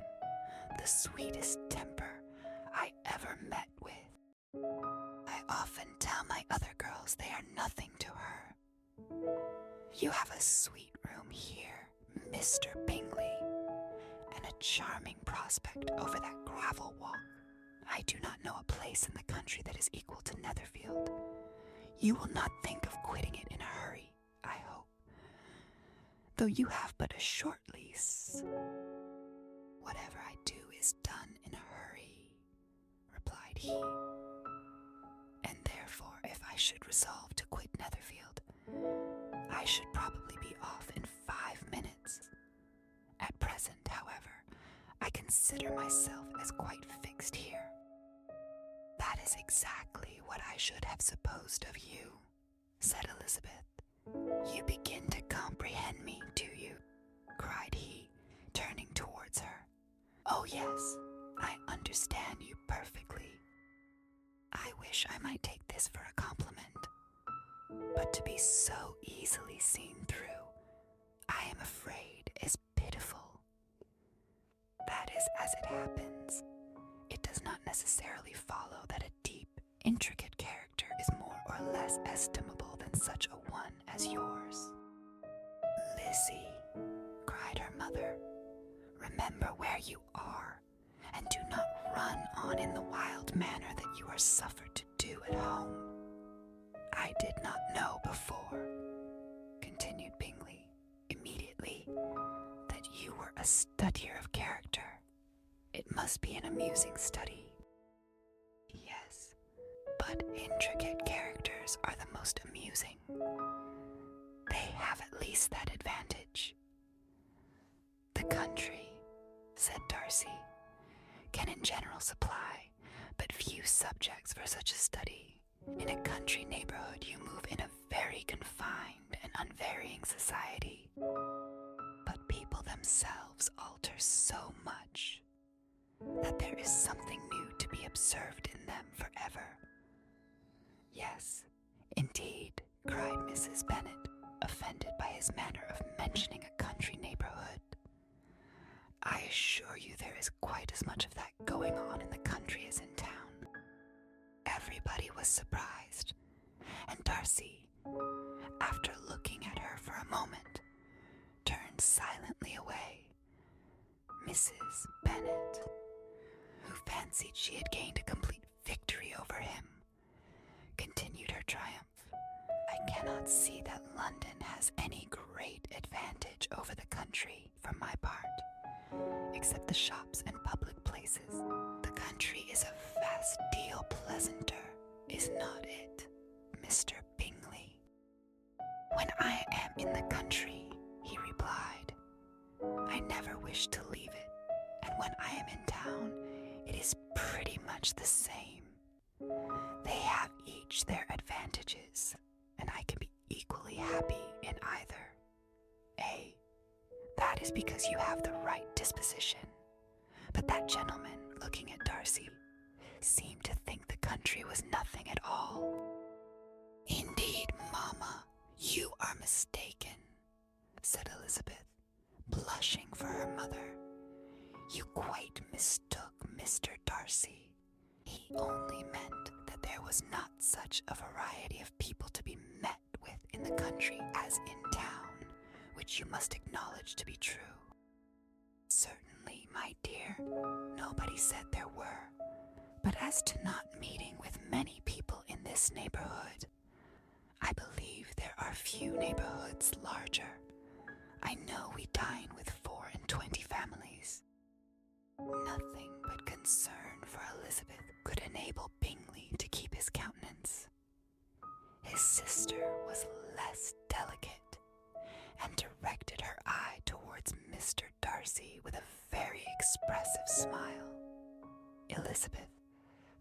the sweetest temper I ever met with. I often tell my other girls they are nothing to her. You have a sweet room here, Mr. Bingley, and a charming prospect over that gravel walk. I do not know a place in the country that is equal to Netherfield. You will not think of quitting it in a hurry, I hope, though you have but a short lease. Whatever I do is done in a hurry, replied he, and therefore if I should resolve to quit Netherfield, I should probably be off in 5 minutes. At present, however, I consider myself as quite fixed here. That is exactly what I should have supposed of you, said Elizabeth. You begin to comprehend me, do you? Cried he, turning towards her. Oh yes, I understand you perfectly. I wish I might take this for a compliment, but to be so easily seen through, I am afraid, is pitiful. That is as it happens. It does not necessarily follow that a deep, intricate character is more or less estimable than such a one as yours. Lizzie, cried her mother, remember where you are, and do not run on in the wild manner that you are suffered to do at home. I did not know before, continued Bingley, immediately, that you were a studier of character. It must be an amusing study. Yes, but intricate characters are the most amusing. They have at least that advantage. The country, said Darcy, can in general supply but few subjects for such a study. In a country neighborhood you move in a very confined and unvarying society, but people themselves alter so much that there is something new to be observed in them forever. Yes, indeed, cried Mrs. Bennet, offended by his manner of mentioning a country neighborhood. I assure you there is quite as much of that going on in the country as in town. Everybody was surprised, and Darcy, after looking at her for a moment, turned silently away. Mrs. Bennet, who fancied she had gained a complete victory over him, continued her triumph. I cannot see that London has any great advantage over the country for my part, except the shops and public places. The country is a vast deal pleasanter, is not it, Mr. Bingley? When I am in the country, he replied, I never wish to leave it, and when I am in town, it is pretty much the same. They have each their advantages, and I can be equally happy in either. That is because you have the right disposition. But that gentleman, looking at Darcy, seemed to think the country was nothing at all. Indeed, Mamma, you are mistaken, said Elizabeth, blushing for her mother. You quite mistook Mr. Darcy. He only meant that there was not such a variety of people to be met with in the country as in town, which you must acknowledge to be true. Certainly, my dear, nobody said there were, But as to not meeting with many people in this neighborhood, I believe there are few neighborhoods larger. I know we dine with 24 families. Nothing but concern for Elizabeth could enable Bingley to keep his countenance. His sister was less delicate, and directed her eye towards Mr. Darcy with a very expressive smile. Elizabeth,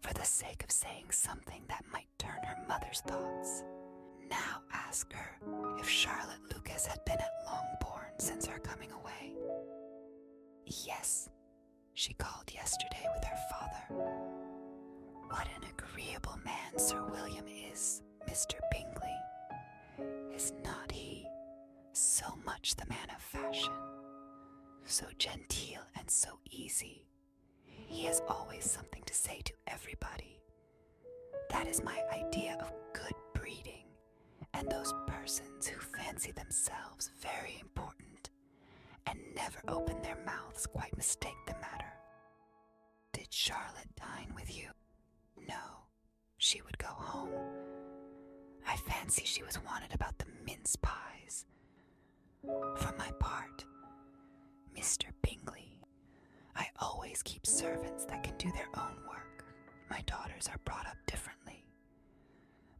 for the sake of saying something that might turn her mother's thoughts, now asked her if Charlotte Lucas had been at Longbourn since her coming away. Yes, she called yesterday with her father. What an agreeable man Sir William is, Mr. Bingley. Is not he so much the man of fashion? So genteel and so easy. He has always something to say to everybody. That is my idea of good breeding, and those persons who fancy themselves very important and never open their mouths quite mistake the matter. Did Charlotte dine with you? No, she would go home. I fancy she was wanted about the mince pies. For my part, Mr. Bingley, I always keep servants that can do their own work. My daughters are brought up differently.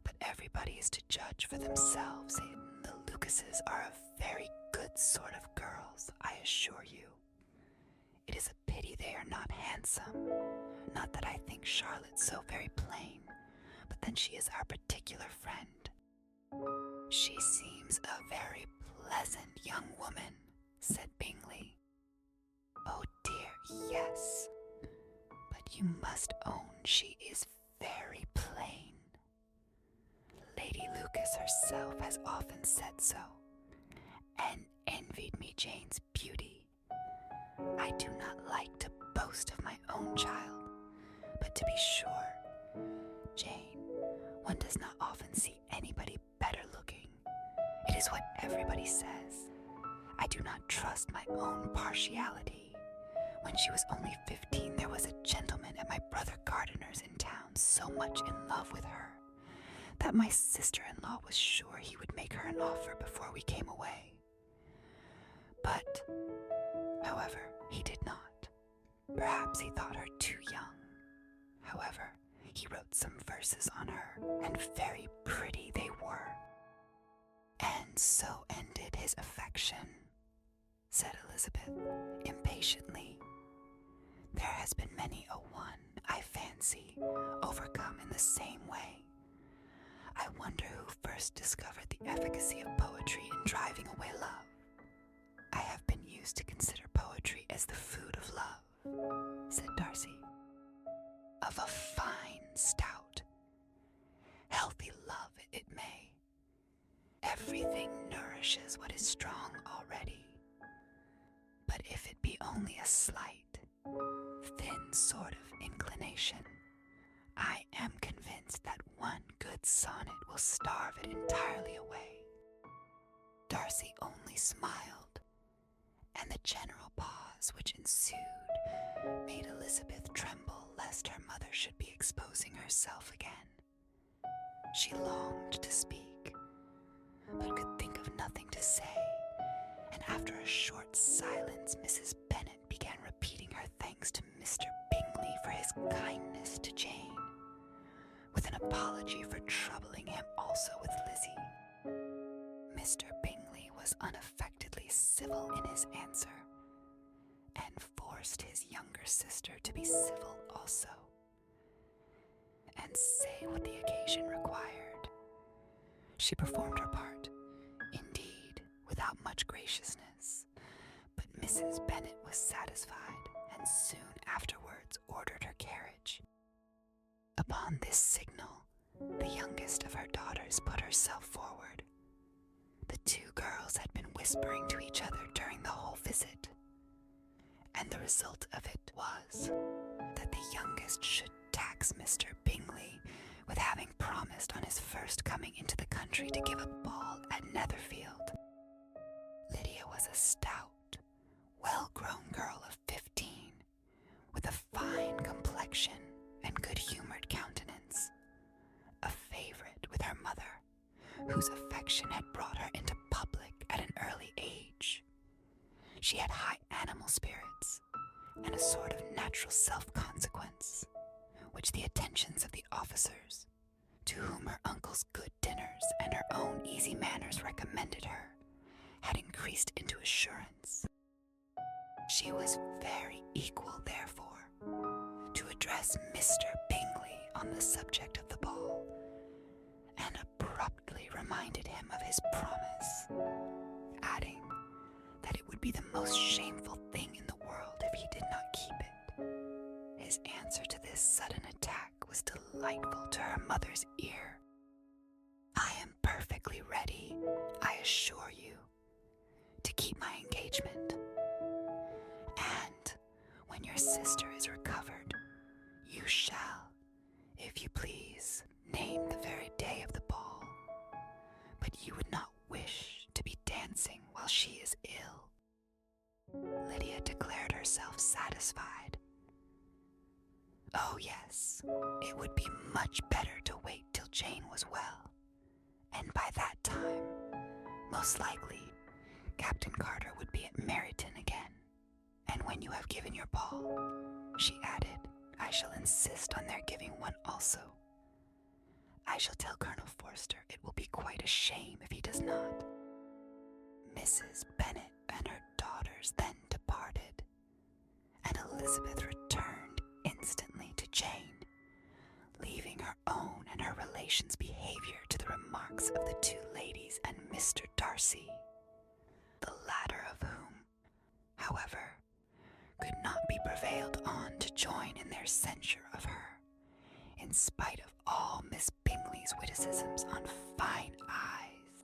But everybody is to judge for themselves. The Lucases are a very good sort of girls, I assure you. It is a pity they are not handsome. Not that I think Charlotte so very plain, but then she is our particular friend. She seems a very pleasant young woman, said Bingley. Oh dear, yes. But you must own she is very plain. Lady Lucas herself has often said so, and envied me Jane's beauty. I do not like to boast of my own child, but to be sure, Jane, one does not often see anybody better looking. It is what everybody says. I do not trust my own partiality. When she was only 15, there was a gentleman at my brother Gardiner's in town so much in love with her that my sister-in-law was sure he would make her an offer before we came away. But, however, he did not. Perhaps he thought her too young. However, he wrote some verses on her, and very pretty they were. And so ended his affection, said Elizabeth, impatiently. There has been many a one, I fancy, overcome in the same way. I wonder who first discovered the efficacy of poetry in driving away love. I have been used to consider poetry as the food of love, said Darcy. Of a fine, stout, healthy love it may. Everything nourishes what is strong already. But if it be only a slight, thin sort of inclination, I am convinced that one good sonnet will starve it entirely away. Darcy only smiled, and the general pause which ensued made Elizabeth tremble lest her mother should be exposing herself again. She longed to speak, but could think of nothing to say, and after a short silence Mrs. Bennet began repeating her thanks to Mr. Bingley for his kindness to Jane, with an apology for troubling him also with Lizzie. Mr. Bingley was unaffectedly civil in his answer, and forced his younger sister to be civil also, and say what the occasion required. She performed her part, indeed, without much graciousness, but Mrs. Bennet was satisfied, and soon afterwards ordered her carriage. Upon this signal, the youngest of her daughters put herself forward. The two girls had been whispering to each other during the whole visit, and the result of it was that the youngest should tax Mr. Bingley with having promised on his first coming into the country to give a ball at Netherfield. Lydia was a stout, well-grown girl of 15, with a fine complexion and good whose affection had brought her into public at an early age. She had high animal spirits and a sort of natural self-consequence, which the attentions of the officers, to whom her uncle's good dinners and her own easy manners recommended her, had increased into assurance. She was very equal, therefore, to address Mr. Bingley on the subject of the ball, and abruptly reminded him of his promise, adding that it would be the most shameful thing in the world if he did not keep it. His answer to this sudden attack was delightful to her mother's ear. "I am perfectly ready, I assure you, to keep my engagement. And when your sister is recovered, you shall, if you please, name the very day of the ball. But you would not wish to be dancing while she is ill." Lydia declared herself satisfied. Oh yes, it would be much better to wait till Jane was well, and by that time, most likely, Captain Carter would be at Meryton again. "And when you have given your ball," she added, "I shall insist on their giving one also. I shall tell Colonel Forster it will be quite a shame if he does not." Mrs. Bennet and her daughters then departed, and Elizabeth returned instantly to Jane, leaving her own and her relations' behavior to the remarks of the two ladies and Mr. Darcy, the latter of whom, however, could not be prevailed on to join in their censure of her, in spite of all Miss Bingley's witticisms on fine eyes.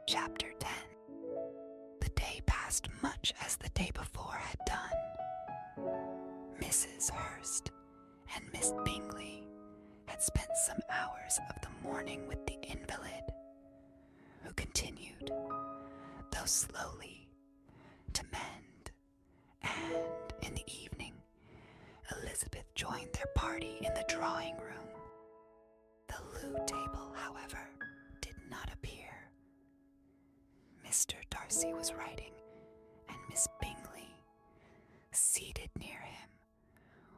Chapter 10. The day passed much as the day before had done. Mrs. Hurst and Miss Bingley had spent some hours of the morning with the invalid, who continued, though slowly, to mend, and in the evening Elizabeth joined their party in the drawing-room. The loo table, however, did not appear. Mr. Darcy was writing, and Miss Bingley, seated near him,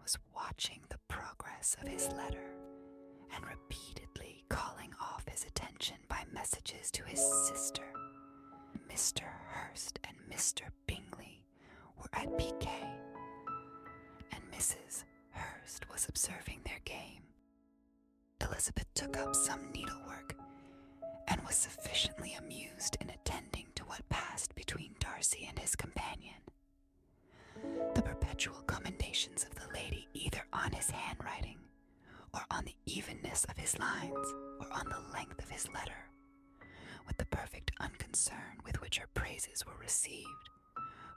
was watching the progress of his letter, and repeatedly calling off his attention by messages to his sister. Mr. Hurst and Mr. Bingley were at piquet, and Mrs. Hurst was observing their game. Elizabeth took up some needlework, and was sufficiently amused in attending to what passed between Darcy and his companion. The perpetual commendations of the lady either on his handwriting, or on the evenness of his lines, or on the length of his letter, with the perfect unconcern with which her praises were received,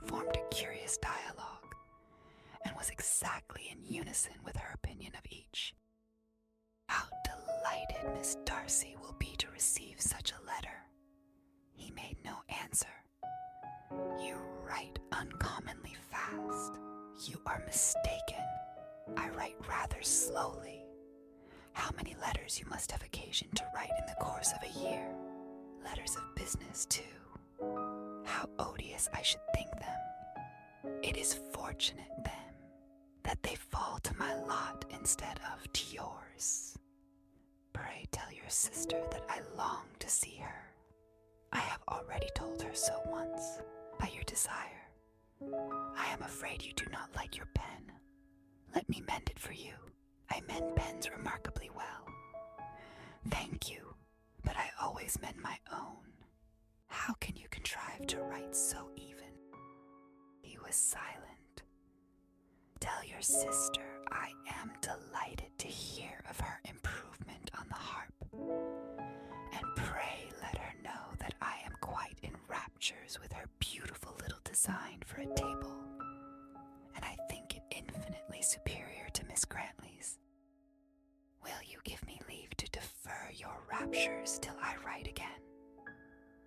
formed a curious dialogue, and was exactly in unison with her opinion of each. "How delighted Miss Darcy will be to receive such a letter." He made no answer. "You write uncommonly fast." "You are mistaken. I write rather slowly." "How many letters you must have occasion to write in the course of a year." "Letters of business, too. How odious I should think them." "It is fortunate, then, that they fall to my lot instead of to yours. Pray tell your sister that I long to see her." "I have already told her so once, by your desire. I am afraid you do not like your pen. Let me mend it for you. I mend pens remarkably well." "Thank you, but I always mend my own. How can you contrive to write so even?" He was silent. "Tell your sister I am delighted to hear of her improvement on the harp, and pray let her know that I am quite in raptures with her beautiful little design for a table, and I think it infinitely superior to Miss Grantley's. Will you give me leave to defer your raptures till I write again?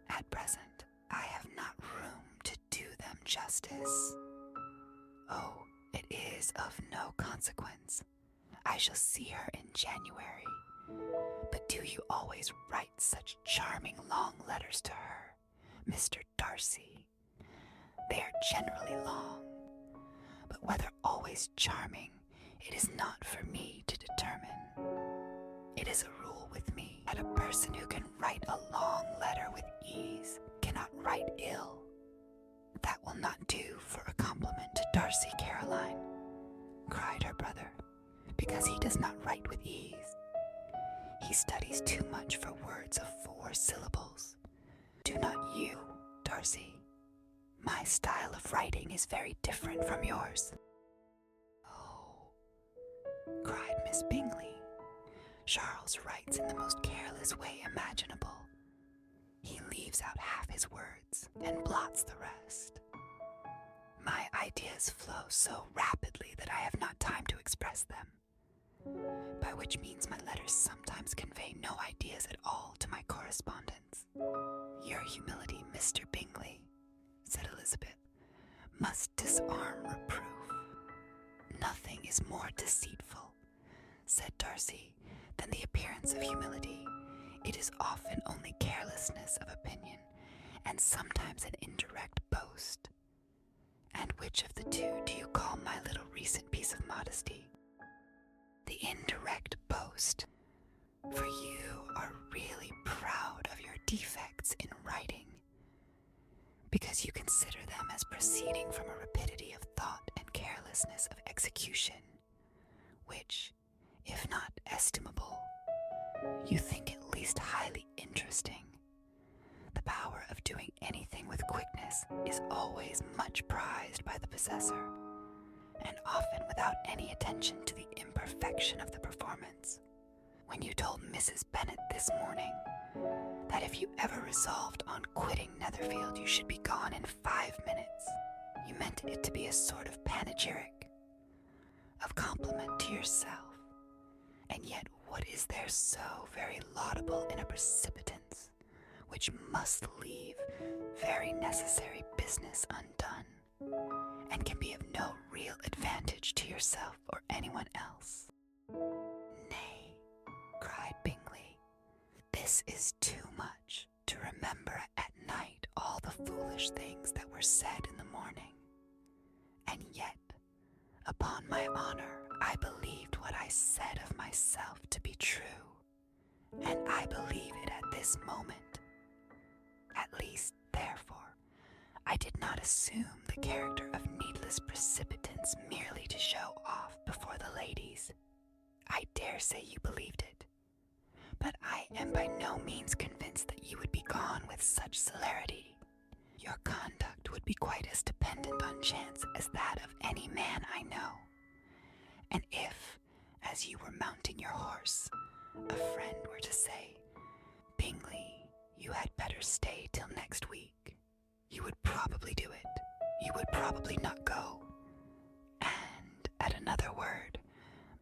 At present I have not room to do them justice. Oh, it is of no consequence. I shall see her in January, but do you always write such charming long letters to her, Mr. Darcy? They are generally long, but whether always charming, it is not for me to determine. It is a rule with me that a person who can write a long letter with ease cannot write ill. That will not do for a compliment to Darcy, Caroline, cried her brother, because he does not write with ease. He studies too much for words of 4 syllables. Do not you, Darcy? My style of writing is very different from yours. Oh, cried Miss Bingley. Charles writes in the most careless way imaginable. He leaves out half his words and blots the rest. My ideas flow so rapidly that I have not time to express them, by which means my letters sometimes convey no ideas at all to my correspondents. Your humility, Mr. Bingley, said Elizabeth, must disarm reproof. Nothing is more deceitful, said Darcy, than the appearance of humility. It is often only carelessness of opinion, and sometimes an indirect boast. And which of the two do you call my little recent piece of modesty? The indirect boast, for you are really proud of your defects in writing, because you consider them as proceeding from a rapidity of thought and carelessness of execution, which, if not estimable, you think at least highly interesting. The power of doing anything with quickness is always much prized by the possessor, and often without any attention to the imperfection of the performance. When you told Mrs. Bennet this morning that if you ever resolved on quitting Netherfield you should be gone in 5 minutes, you meant it to be a sort of panegyric, of compliment to yourself. And yet what is there so very laudable in a precipitance, which must leave very necessary business undone, and can be of no real advantage to yourself or anyone else? Nay, cried Bingley, this is too much, to remember at night all the foolish things that were said in the morning. And yet, upon my honor, I believed what I said of myself to be true, and I believe it at this moment. At least, therefore, I did not assume the character of needless precipitance merely to show off before the ladies. I dare say you believed it, but I am by no means convinced that you would be gone with such celerity. Your conduct would be quite as dependent on chance as that of any man I know. And if, as you were mounting your horse, a friend were to say, Bingley, you had better stay till next week, you would probably do it. You would probably not go, and, at another word,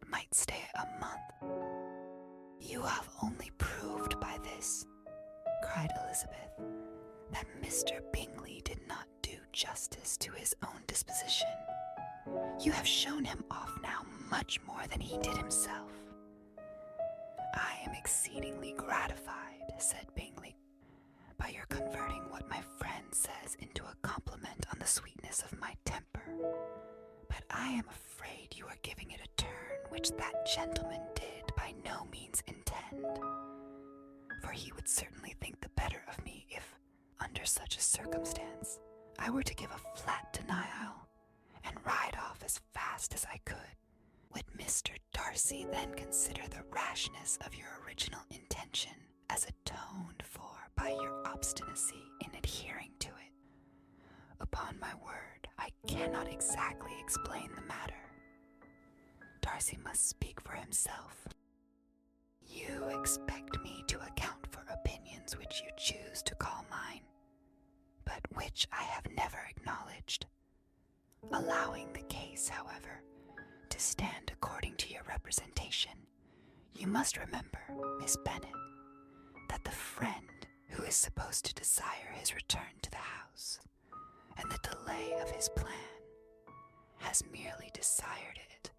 might stay a month. You have only proved by this, cried Elizabeth, that Mr. Bingley did not do justice to his own disposition. You have shown him off now much more than he did himself. I am exceedingly gratified, said Bingley, by your converting what my friend says into a compliment on the sweetness of my temper. But I am afraid you are giving it a turn which that gentleman did by no means intend. For he would certainly think the better of me if, under such a circumstance, I were to give a flat denial and ride off as fast as I could. Would Mr. Darcy then consider the rashness of your original intention as atoned for by your obstinacy in adhering to it? Upon my word, I cannot exactly explain the matter. Darcy must speak for himself. You expect me to account for opinions which you choose to call mine, but which I have never acknowledged. Allowing the case, however, to stand according to your representation, you must remember, Miss Bennet, that the friend who is supposed to desire his return to the house, and the delay of his plan, has merely desired it,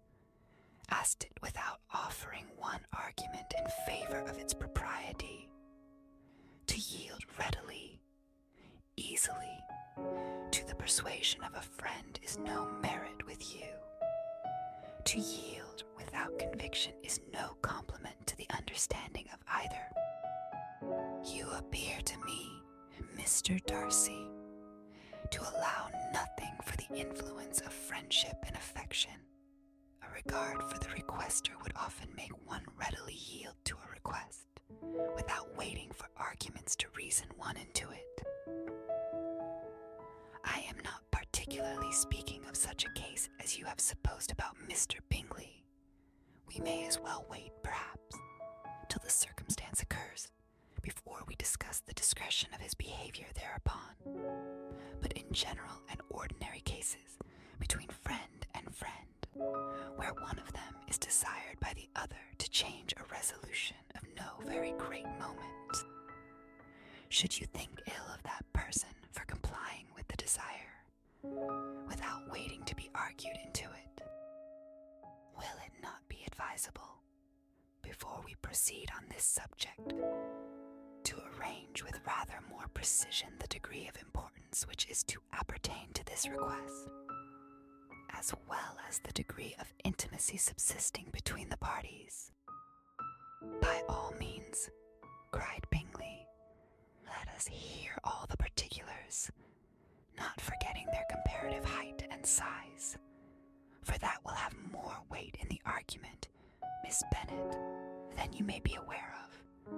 asked it without offering one argument in favor of its propriety, persuasion of a friend is no merit with you. To yield without conviction is no compliment to the understanding of either. You appear to me, Mr. Darcy, to allow nothing for the influence of friendship and affection. A regard for the requester would often make one readily yield to a request, without waiting for arguments to reason one into it. I am not particularly speaking of such a case as you have supposed about Mr. Bingley. We may as well wait, perhaps, till the circumstance occurs, before we discuss the discretion of his behavior thereupon. But in general and ordinary cases, between friend and friend, where one of them is desired by the other to change a resolution of no very great moment, should you think ill of that person for complying with the desire, without waiting to be argued into it, will it not be advisable, before we proceed on this subject, to arrange with rather more precision the degree of importance which is to appertain to this request, as well as the degree of intimacy subsisting between the parties? By all means, cried Bingley, let us hear all the particulars, not forgetting their comparative height and size, for that will have more weight in the argument, Miss Bennet, than you may be aware of.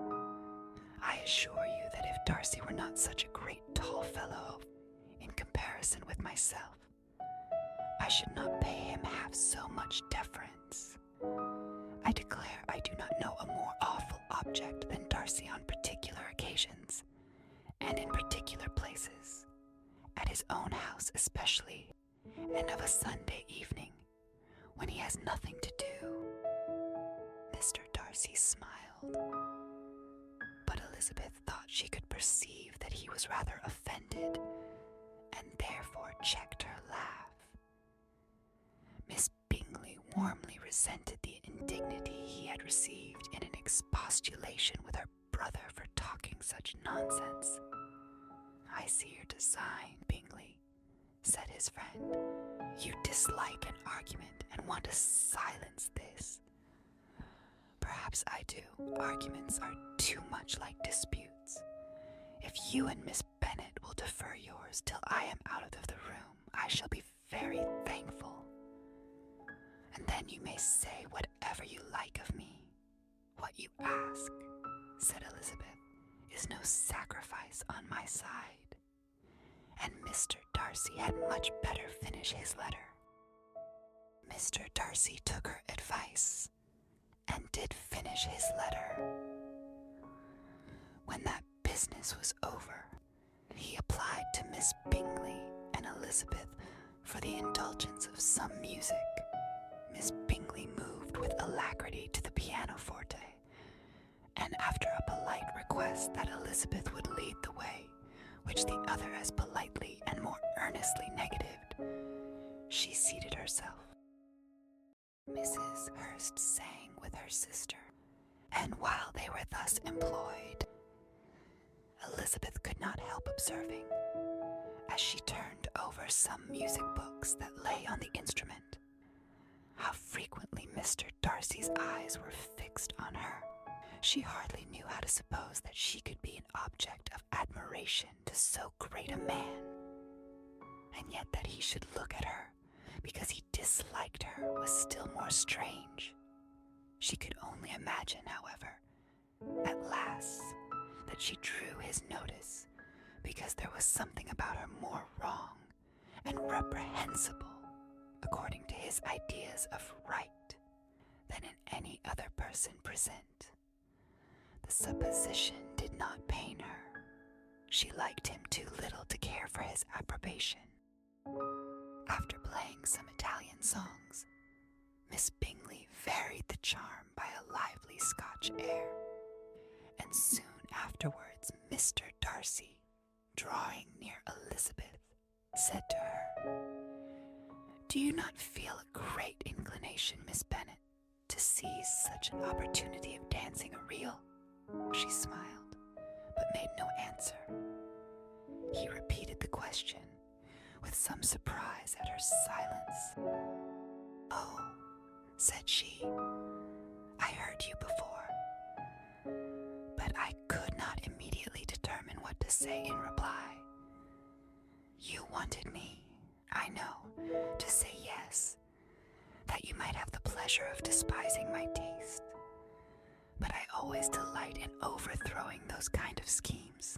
I assure you that if Darcy were not such a great tall fellow in comparison with myself, I should not pay him half so much deference. I declare I do not know a more awful object than Darcy on particular occasions, and in particular places, at his own house especially, and of a Sunday evening, when he has nothing to do. Mr. Darcy smiled, but Elizabeth thought she could perceive that he was rather offended, and therefore checked her laugh. Miss Bingley warmly resented the indignity he had received in an expostulation with her brother for talking such nonsense. I see your design, Bingley, said his friend. You dislike an argument and want to silence this. Perhaps I do. Arguments are too much like disputes. If you and Miss Bennet will defer yours till I am out of the room, I shall be very thankful. And then you may say whatever you like of me. What you ask, said Elizabeth, is no sacrifice on my side. And Mr. Darcy had much better finish his letter. Mr. Darcy took her advice, and did finish his letter. When that business was over, he applied to Miss Bingley and Elizabeth for the indulgence of some music. Miss Bingley moved with alacrity to the pianoforte, and after a polite request that Elizabeth would lead the way, which the other as politely and more earnestly negatived, she seated herself. Mrs. Hurst sang with her sister, and while they were thus employed, Elizabeth could not help observing, as she turned over some music books that lay on the instrument, how frequently Mr. Darcy's eyes were fixed on her. She hardly knew how to suppose that she could be an object of admiration to so great a man, and yet that he should look at her because he disliked her was still more strange. She could only imagine, however, at last, that she drew his notice because there was something about her more wrong and reprehensible, according to his ideas of right, than in any other person present. The supposition did not pain her. She liked him too little to care for his approbation. After playing some Italian songs, Miss Bingley varied the charm by a lively Scotch air, and soon afterwards Mr. Darcy, drawing near Elizabeth, said to her, "Do you not feel a great inclination, Miss Bennet, to seize such an opportunity of dancing a reel?" She smiled, but made no answer. He repeated the question, with some surprise at her silence. "Oh," said she, "I heard you before," but I could not immediately determine what to say in reply. "You wanted me, I know, to say yes, that you might have the pleasure of despising my taste. But I always delight in overthrowing those kind of schemes,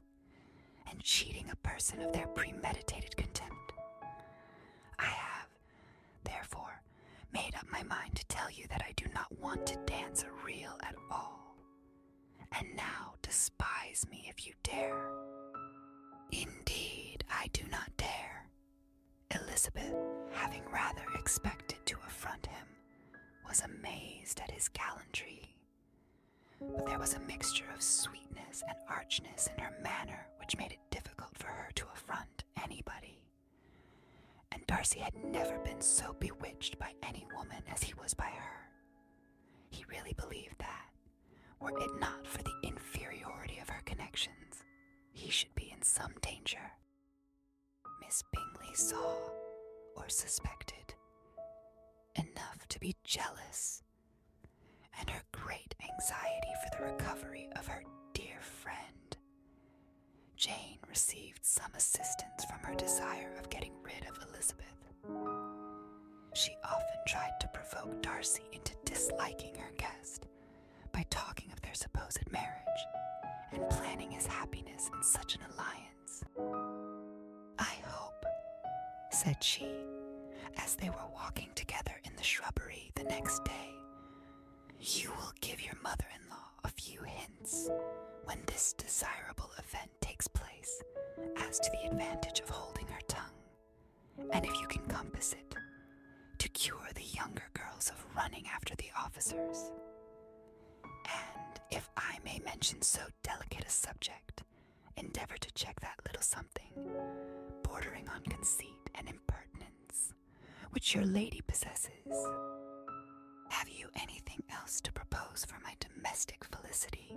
and cheating a person of their premeditated contempt. I have, therefore, made up my mind to tell you that I do not want to dance a reel at all, and now despise me if you dare." "Indeed, I do not dare." Elizabeth, having rather expected to affront him, was amazed at his gallantry. But there was a mixture of sweetness and archness in her manner which made it difficult for her to affront anybody. And Darcy had never been so bewitched by any woman as he was by her. He really believed that, were it not for the inferiority of her connections, he should be in some danger. Miss Bingley saw, or suspected, enough to be jealous, and her great anxiety for the recovery of her dear friend. Jane received some assistance from her desire of getting rid of Elizabeth. She often tried to provoke Darcy into disliking her guest by talking of their supposed marriage and planning his happiness in such an alliance. "I hope," said she, as they were walking together in the shrubbery the next day, "you will give your mother-in-law a few hints when this desirable event takes place as to the advantage of holding her tongue, and if you can compass it, to cure the younger girls of running after the officers. And if I may mention so delicate a subject, endeavor to check that little something, bordering on conceit and impertinence, which your lady possesses. Have you anything else to propose for my domestic felicity?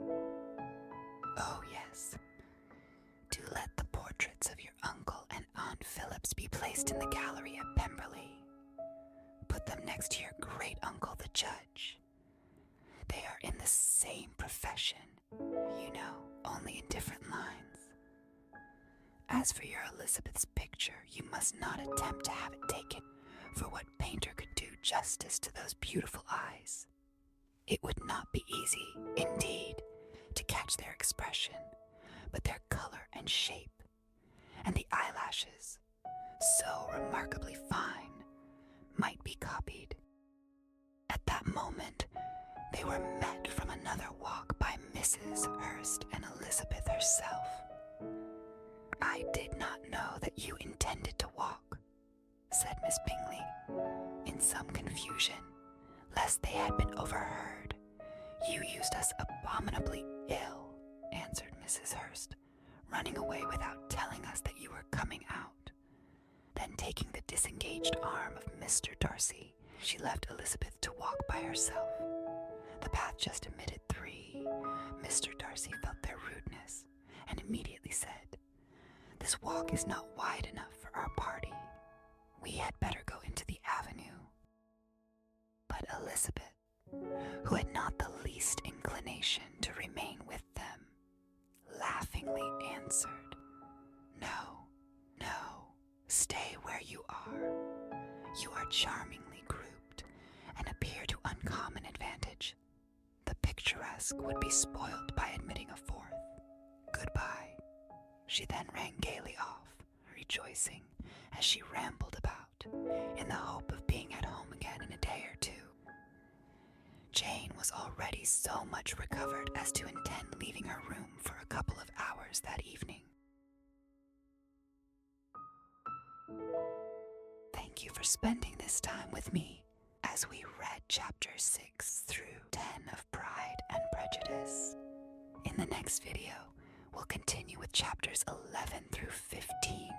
Oh, yes. Do let the portraits of your uncle and Aunt Phillips be placed in the gallery at Pemberley. Put them next to your great-uncle the judge. They are in the same profession, you know, only in different lines. As for your Elizabeth's picture, you must not attempt to have it taken, for what painter could do justice to those beautiful eyes? It would not be easy, indeed, to catch their expression, but their color and shape, and the eyelashes, so remarkably fine, might be copied." At that moment, they were met from another walk by Mrs. Hurst and Elizabeth herself. "I did not know that you intended to walk," said Miss Bingley, in some confusion, lest they had been overheard. "You used us abominably ill," answered Mrs. Hurst, "running away without telling us that you were coming out." Then, taking the disengaged arm of Mr. Darcy, she left Elizabeth to walk by herself. The path just admitted three. Mr. Darcy felt their rudeness, and immediately said, "This walk is not wide enough for our party. We had better go into the avenue." But Elizabeth, who had not the least inclination to remain with them, laughingly answered, "No, no, stay where you are. You are charmingly grouped, and appear to uncommon advantage. The picturesque would be spoiled by admitting a fourth. Goodbye." She then ran gaily off, rejoicing, as she rambled about, in the hope of being at home again in a day or two. Jane was already so much recovered as to intend leaving her room for a couple of hours that evening. Thank you for spending this time with me as we read chapters 6 through 10 of Pride and Prejudice. In the next video, we'll continue with chapters 11 through 15,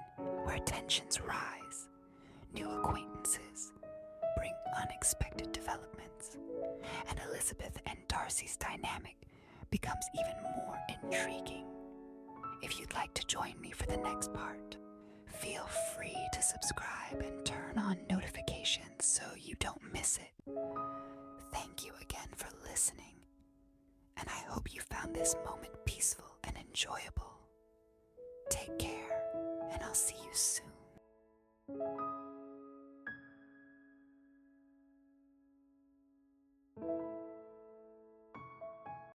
where tensions rise, new acquaintances bring unexpected developments, and Elizabeth and Darcy's dynamic becomes even more intriguing. If you'd like to join me for the next part, feel free to subscribe hope you found this moment peaceful and enjoyable. Take care, and I'll see you soon.